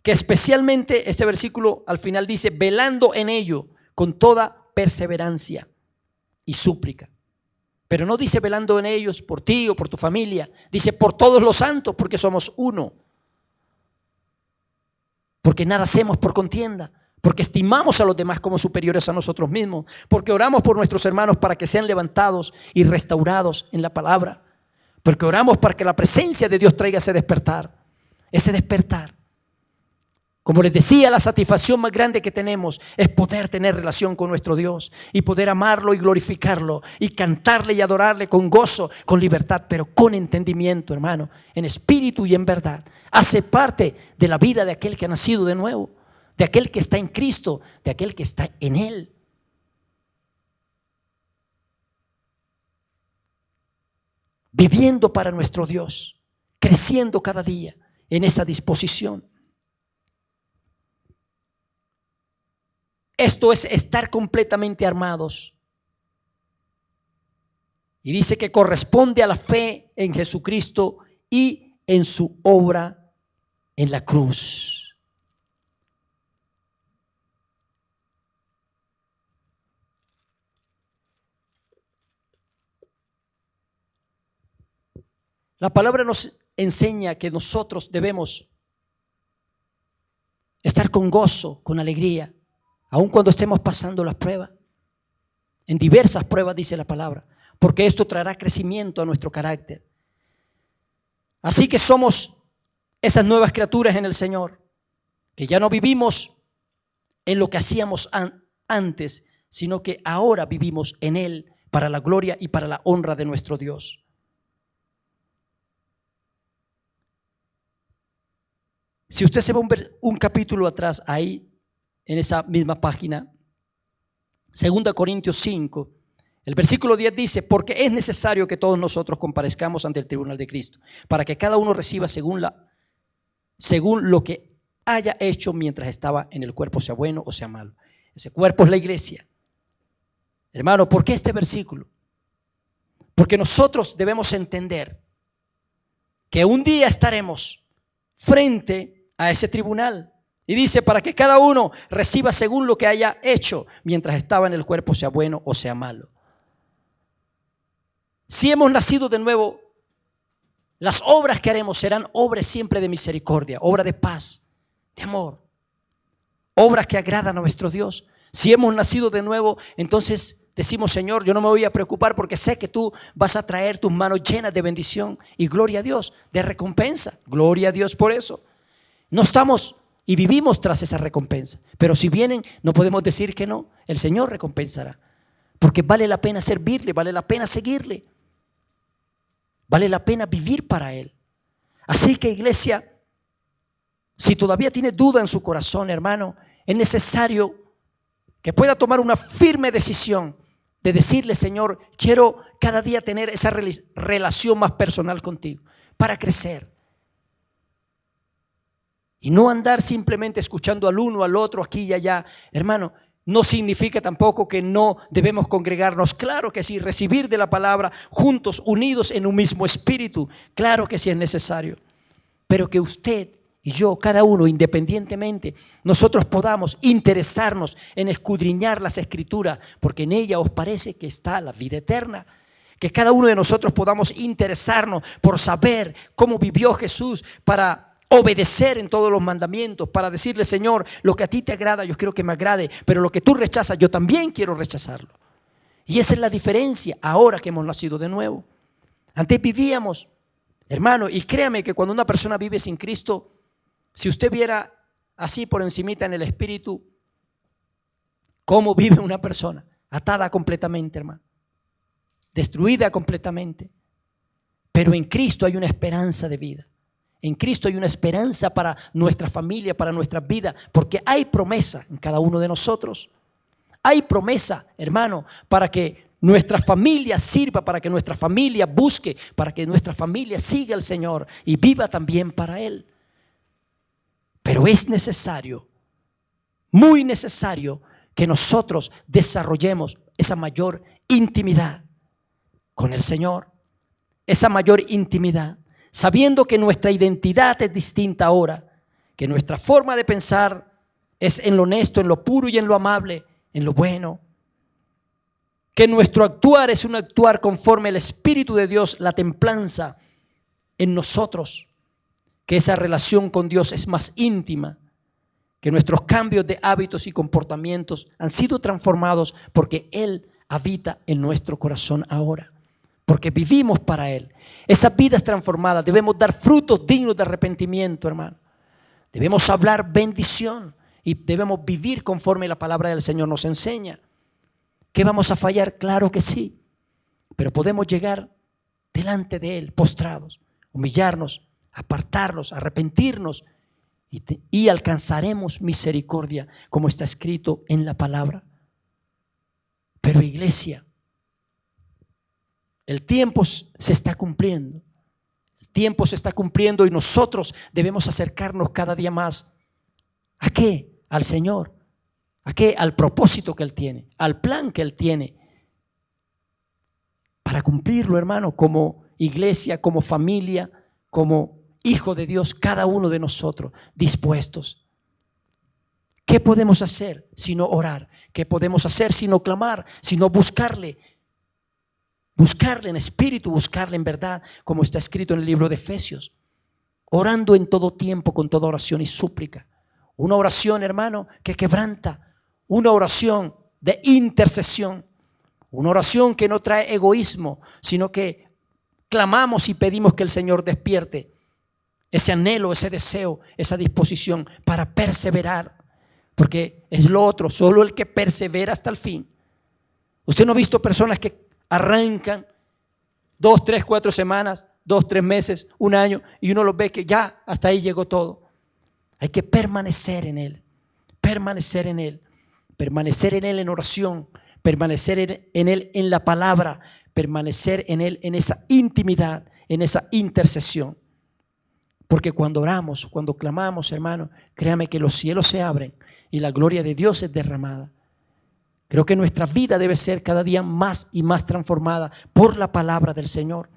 que especialmente este versículo al final dice, velando en ello con toda perseverancia y súplica. Pero no dice velando en ellos por ti o por tu familia. Dice por todos los santos, porque somos uno. Porque nada hacemos por contienda, porque estimamos a los demás como superiores a nosotros mismos, porque oramos por nuestros hermanos para que sean levantados y restaurados en la palabra, porque oramos para que la presencia de Dios traiga ese despertar. Como les decía, la satisfacción más grande que tenemos es poder tener relación con nuestro Dios y poder amarlo y glorificarlo y cantarle y adorarle con gozo, con libertad, pero con entendimiento, hermano, en espíritu y en verdad. Hace parte de la vida de aquel que ha nacido de nuevo, de aquel que está en Cristo, de aquel que está en Él. Viviendo para nuestro Dios, creciendo cada día en esa disposición. Esto es estar completamente armados. Y dice que corresponde a la fe en Jesucristo y en su obra en la cruz. La palabra nos enseña que nosotros debemos estar con gozo, con alegría, aun cuando estemos pasando las pruebas, en diversas pruebas dice la palabra, porque esto traerá crecimiento a nuestro carácter. Así que somos esas nuevas criaturas en el Señor, que ya no vivimos en lo que hacíamos antes, sino que ahora vivimos en Él para la gloria y para la honra de nuestro Dios. Si usted se va un capítulo atrás, ahí en esa misma página, 2 Corintios 5, el versículo 10 dice, porque es necesario que todos nosotros comparezcamos ante el tribunal de Cristo, para que cada uno reciba según lo que haya hecho mientras estaba en el cuerpo, sea bueno o sea malo. Ese cuerpo es la iglesia. Hermano, ¿por qué este versículo? Porque nosotros debemos entender que un día estaremos frente a ese tribunal. Y dice, para que cada uno reciba según lo que haya hecho mientras estaba en el cuerpo, sea bueno o sea malo. Si hemos nacido de nuevo, las obras que haremos serán obras siempre de misericordia, obras de paz, de amor, obras que agradan a nuestro Dios. Si hemos nacido de nuevo, entonces decimos, Señor, yo no me voy a preocupar porque sé que tú vas a traer tus manos llenas de bendición y gloria a Dios, de recompensa. Gloria a Dios por eso. No estamos y vivimos tras esa recompensa, pero si vienen no podemos decir que no. El Señor recompensará, porque vale la pena servirle, vale la pena seguirle, vale la pena vivir para Él. Así que, iglesia, si todavía tiene duda en su corazón, hermano, es necesario que pueda tomar una firme decisión de decirle, Señor, quiero cada día tener esa relación más personal contigo para crecer. Y no andar simplemente escuchando al uno, al otro, aquí y allá. Hermano, no significa tampoco que no debemos congregarnos. Claro que sí, recibir de la palabra juntos, unidos en un mismo espíritu. Claro que sí es necesario. Pero que usted y yo, cada uno independientemente, nosotros podamos interesarnos en escudriñar las Escrituras, porque en ella os parece que está la vida eterna. Que cada uno de nosotros podamos interesarnos por saber cómo vivió Jesús para obedecer en todos los mandamientos, para decirle, Señor, lo que a ti te agrada, yo quiero que me agrade, pero lo que tú rechazas, yo también quiero rechazarlo. Y esa es la diferencia ahora que hemos nacido de nuevo. Antes vivíamos Hermano, y créame que cuando una persona vive sin Cristo, si usted viera así por encimita en el espíritu, cómo vive una persona, atada completamente, hermano, destruida completamente. Pero en Cristo hay una esperanza de vida. En Cristo hay una esperanza para nuestra familia, para nuestra vida, porque hay promesa en cada uno de nosotros. Hay promesa, hermano, para que nuestra familia sirva, para que nuestra familia busque, para que nuestra familia siga al Señor y viva también para Él. Pero es necesario, muy necesario, que nosotros desarrollemos esa mayor intimidad con el Señor, esa mayor intimidad, sabiendo que nuestra identidad es distinta ahora, que nuestra forma de pensar es en lo honesto, en lo puro y en lo amable, en lo bueno, que nuestro actuar es un actuar conforme al Espíritu de Dios, la templanza en nosotros, que esa relación con Dios es más íntima, que nuestros cambios de hábitos y comportamientos han sido transformados porque Él habita en nuestro corazón ahora, porque vivimos para Él. Esas vidas transformadas debemos dar frutos dignos de arrepentimiento, hermano. Debemos hablar bendición y debemos vivir conforme la palabra del Señor nos enseña. ¿Que vamos a fallar? Claro que sí, pero podemos llegar delante de Él postrados, humillarnos, apartarnos, arrepentirnos y alcanzaremos misericordia como está escrito en la palabra. Pero iglesia, el tiempo se está cumpliendo. El tiempo se está cumpliendo y nosotros debemos acercarnos cada día más. ¿A qué? Al Señor. ¿A qué? Al propósito que Él tiene, al plan que Él tiene. Para cumplirlo, hermano, como iglesia, como familia, como hijo de Dios, cada uno de nosotros dispuestos. ¿Qué podemos hacer sino orar? ¿Qué podemos hacer sino clamar, sino buscarle? Buscarle en espíritu, buscarle en verdad, como está escrito en el libro de Efesios. Orando en todo tiempo, con toda oración y súplica. Una oración, hermano, que quebranta. Una oración de intercesión. Una oración que no trae egoísmo, sino que clamamos y pedimos que el Señor despierte ese anhelo, ese deseo, esa disposición para perseverar. Porque es lo otro, solo el que persevera hasta el fin. Usted no ha visto personas que arrancan 2, 3, 4 semanas, 2, 3 meses, un año, y uno los ve que ya hasta ahí llegó todo. Hay que permanecer en Él, permanecer en Él, permanecer en Él en oración, permanecer en Él en la palabra, permanecer en Él en esa intimidad, en esa intercesión. Porque cuando oramos, cuando clamamos, hermano, créame que los cielos se abren y la gloria de Dios es derramada. Creo que nuestra vida debe ser cada día más y más transformada por la palabra del Señor.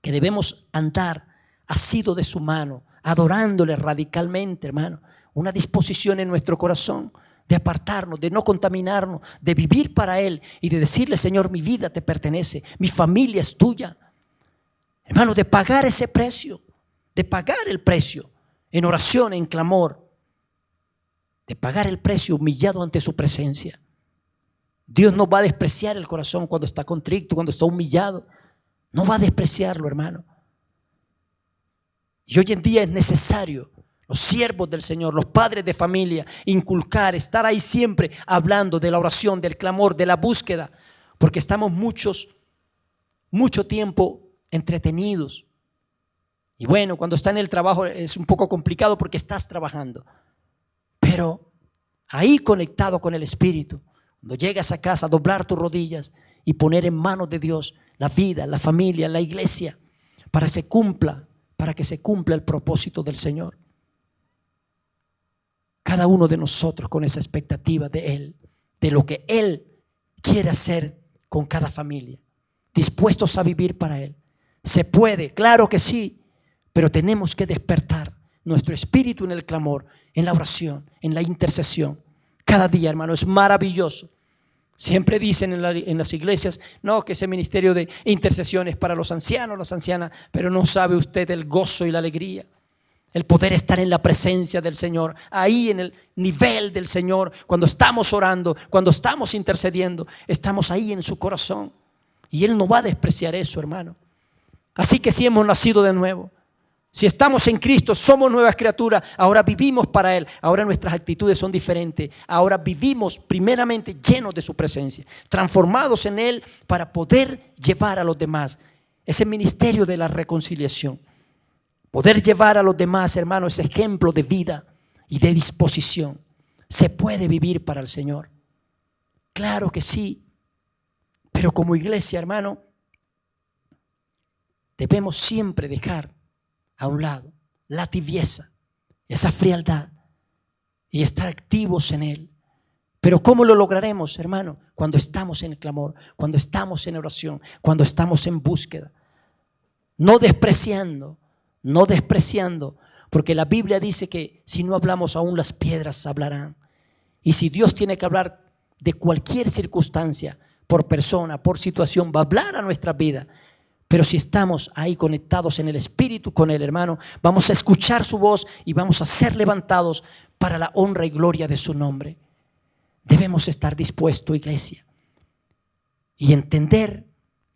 Que debemos andar asido de su mano, adorándole radicalmente, hermano. Una disposición en nuestro corazón de apartarnos, de no contaminarnos, de vivir para Él y de decirle: Señor, mi vida te pertenece, mi familia es tuya. Hermano, de pagar ese precio, de pagar el precio en oración, en clamor, de pagar el precio humillado ante su presencia. Dios no va a despreciar el corazón cuando está contrito, cuando está humillado. No va a despreciarlo, hermano. Y hoy en día es necesario, los siervos del Señor, los padres de familia, inculcar, estar ahí siempre hablando de la oración, del clamor, de la búsqueda, porque estamos mucho tiempo entretenidos. Y bueno, cuando está en el trabajo es un poco complicado porque estás trabajando. Pero ahí conectado con el Espíritu, cuando llegas a casa, doblar tus rodillas y poner en manos de Dios la vida, la familia, la iglesia, para que se cumpla el propósito del Señor. Cada uno de nosotros con esa expectativa de Él, de lo que Él quiere hacer con cada familia, dispuestos a vivir para Él. Se puede, claro que sí, pero tenemos que despertar nuestro espíritu en el clamor, en la oración, en la intercesión. Cada día, hermano, es maravilloso. Siempre dicen en las iglesias, no, que ese ministerio de intercesión es para los ancianos, las ancianas, pero no sabe usted el gozo y la alegría, el poder estar en la presencia del Señor, ahí en el nivel del Señor, cuando estamos orando, cuando estamos intercediendo, estamos ahí en su corazón. Y Él no va a despreciar eso, hermano. Así que si hemos nacido de nuevo, si estamos en Cristo, somos nuevas criaturas. Ahora vivimos para Él. Ahora nuestras actitudes son diferentes. Ahora vivimos primeramente llenos de su presencia, transformados en Él para poder llevar a los demás ese ministerio de la reconciliación. Poder llevar a los demás, hermanos, ese ejemplo de vida y de disposición. Se puede vivir para el Señor. Claro que sí. Pero como iglesia, hermano, debemos siempre dejar a un lado la tibieza, esa frialdad y estar activos en Él. Pero ¿cómo lo lograremos, hermano? Cuando estamos en el clamor, cuando estamos en oración, cuando estamos en búsqueda. No despreciando, porque la Biblia dice que si no hablamos aún las piedras hablarán. Y si Dios tiene que hablar de cualquier circunstancia, por persona, por situación, va a hablar a nuestra vida. Pero si estamos ahí conectados en el Espíritu con Él, hermano, vamos a escuchar su voz y vamos a ser levantados para la honra y gloria de su nombre. Debemos estar dispuestos, iglesia, y entender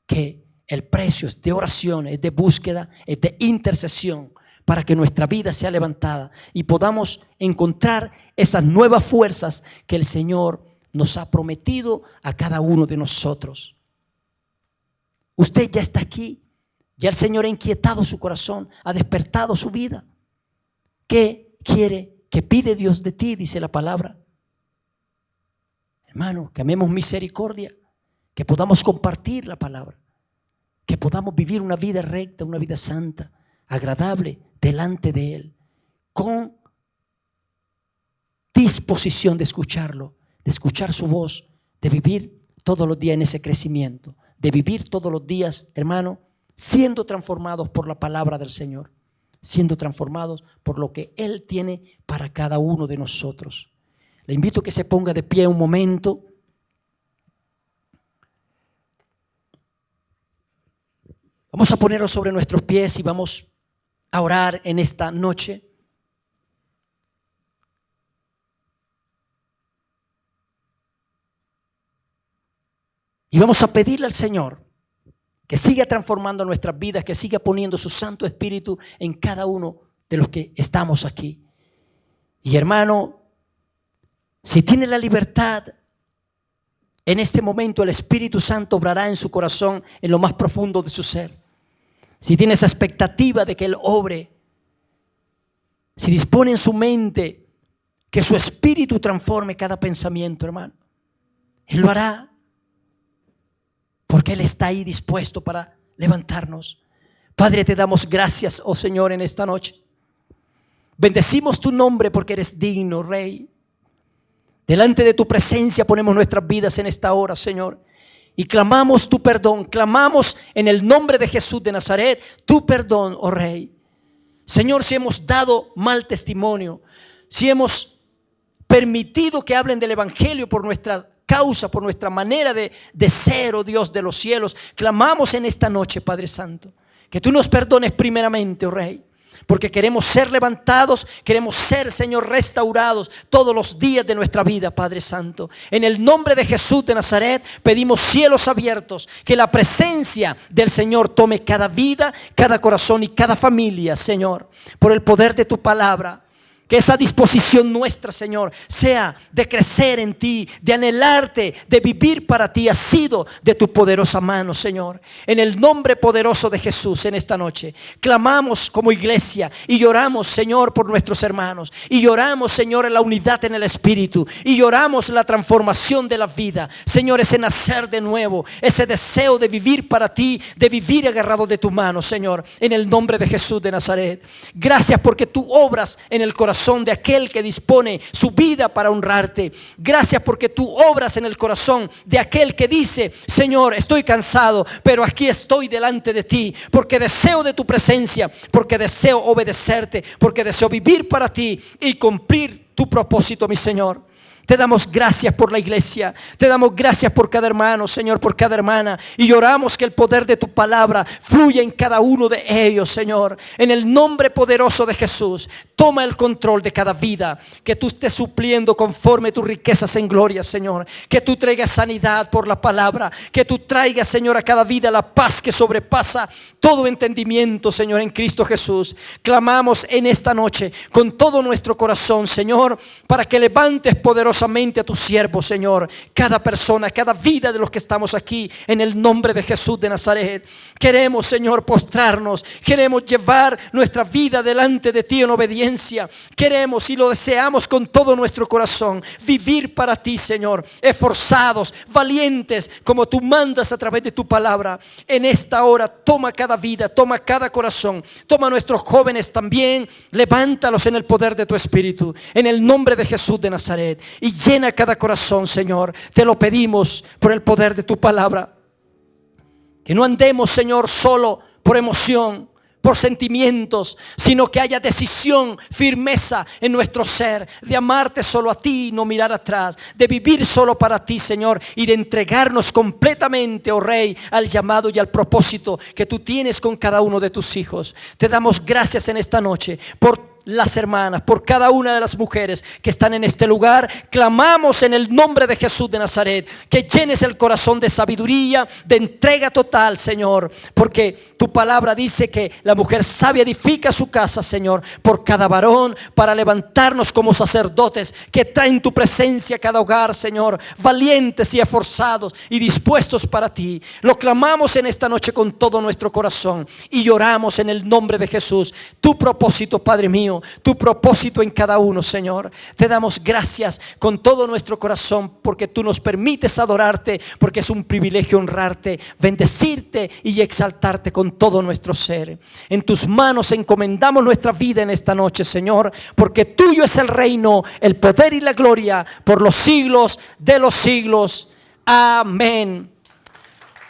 que el precio es de oración, es de búsqueda, es de intercesión, para que nuestra vida sea levantada y podamos encontrar esas nuevas fuerzas que el Señor nos ha prometido a cada uno de nosotros. Usted ya está aquí, ya el Señor ha inquietado su corazón, ha despertado su vida. ¿Qué quiere, qué pide Dios de ti? Dice la palabra. Hermano, que amemos misericordia, que podamos compartir la palabra, que podamos vivir una vida recta, una vida santa, agradable delante de Él, con disposición de escucharlo, de escuchar su voz, de vivir todos los días en ese crecimiento, de vivir todos los días, hermano, siendo transformados por la palabra del Señor, siendo transformados por lo que Él tiene para cada uno de nosotros. Le invito a que se ponga de pie un momento. Vamos a ponernos sobre nuestros pies y vamos a orar en esta noche. Y vamos a pedirle al Señor que siga transformando nuestras vidas, que siga poniendo su Santo Espíritu en cada uno de los que estamos aquí. Y hermano, si tiene la libertad, en este momento el Espíritu Santo obrará en su corazón, en lo más profundo de su ser. Si tiene esa expectativa de que Él obre, si dispone en su mente que su Espíritu transforme cada pensamiento, hermano, Él lo hará. Porque Él está ahí dispuesto para levantarnos. Padre, te damos gracias, oh Señor, en esta noche. Bendecimos tu nombre porque eres digno, Rey. Delante de tu presencia ponemos nuestras vidas en esta hora, Señor. Y clamamos tu perdón, clamamos en el nombre de Jesús de Nazaret, tu perdón, oh Rey. Señor, si hemos dado mal testimonio, si hemos permitido que hablen del Evangelio por nuestra causa, por nuestra manera de ser, oh Dios de los cielos, clamamos en esta noche, Padre Santo, que tú nos perdones primeramente, oh Rey, porque queremos ser levantados, queremos ser, Señor, restaurados todos los días de nuestra vida, Padre Santo. En el nombre de Jesús de Nazaret pedimos cielos abiertos, que la presencia del Señor tome cada vida, cada corazón y cada familia, Señor, por el poder de tu palabra. Que esa disposición nuestra, Señor, sea de crecer en ti, de anhelarte, de vivir para ti, ha sido de tu poderosa mano, Señor. En el nombre poderoso de Jesús en esta noche, clamamos como iglesia y lloramos, Señor, por nuestros hermanos. Y lloramos, Señor, en la unidad en el Espíritu. Y lloramos la transformación de la vida. Señor, ese nacer de nuevo, ese deseo de vivir para ti, de vivir agarrado de tu mano, Señor. En el nombre de Jesús de Nazaret. Gracias porque tú obras en el corazón de aquel que dispone su vida para honrarte. Gracias porque tú obras en el corazón de aquel que dice: Señor, estoy cansado, pero aquí estoy delante de ti, porque deseo de tu presencia, porque deseo obedecerte, porque deseo vivir para ti y cumplir tu propósito, mi Señor. Te damos gracias por la iglesia. Te damos gracias por cada hermano, Señor, por cada hermana. Y oramos que el poder de tu palabra fluya en cada uno de ellos, Señor. En el nombre poderoso de Jesús, toma el control de cada vida. Que tú estés supliendo conforme tus riquezas en gloria, Señor. Que tú traigas sanidad por la palabra. Que tú traigas, Señor, a cada vida la paz que sobrepasa todo entendimiento, Señor, en Cristo Jesús. Clamamos en esta noche con todo nuestro corazón, Señor, para que levantes poderosamente a tus siervos, Señor, cada persona, cada vida de los que estamos aquí, en el nombre de Jesús de Nazaret. Queremos, Señor, postrarnos, queremos llevar nuestra vida delante de ti en obediencia. Queremos y lo deseamos con todo nuestro corazón, vivir para ti, Señor, esforzados, valientes, como tú mandas a través de tu palabra. En esta hora toma cada vida, toma cada corazón, toma a nuestros jóvenes también, levántalos en el poder de tu Espíritu, en el nombre de Jesús de Nazaret. Y llena cada corazón, Señor. Te lo pedimos por el poder de tu palabra. Que no andemos, Señor, solo por emoción, por sentimientos, sino que haya decisión, firmeza en nuestro ser, de amarte solo a ti y no mirar atrás, de vivir solo para ti, Señor, y de entregarnos completamente, oh Rey, al llamado y al propósito que tú tienes con cada uno de tus hijos. Te damos gracias en esta noche por las hermanas, por cada una de las mujeres que están en este lugar. Clamamos en el nombre de Jesús de Nazaret que llenes el corazón de sabiduría, de entrega total, Señor, porque tu palabra dice que la mujer sabia edifica su casa, Señor, por cada varón, para levantarnos como sacerdotes que traen tu presencia a cada hogar, Señor, valientes y esforzados y dispuestos para ti. Lo clamamos en esta noche con todo nuestro corazón y lloramos en el nombre de Jesús. Tu propósito, Padre mío, tu propósito en cada uno, Señor. Te damos gracias con todo nuestro corazón porque tú nos permites adorarte, porque es un privilegio honrarte, bendecirte y exaltarte con todo nuestro ser. En tus manos encomendamos nuestra vida en esta noche, Señor, porque tuyo es el reino, el poder y la gloria por los siglos de los siglos. Amén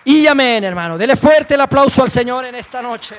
y amén, hermano. Dele fuerte el aplauso al Señor en esta noche.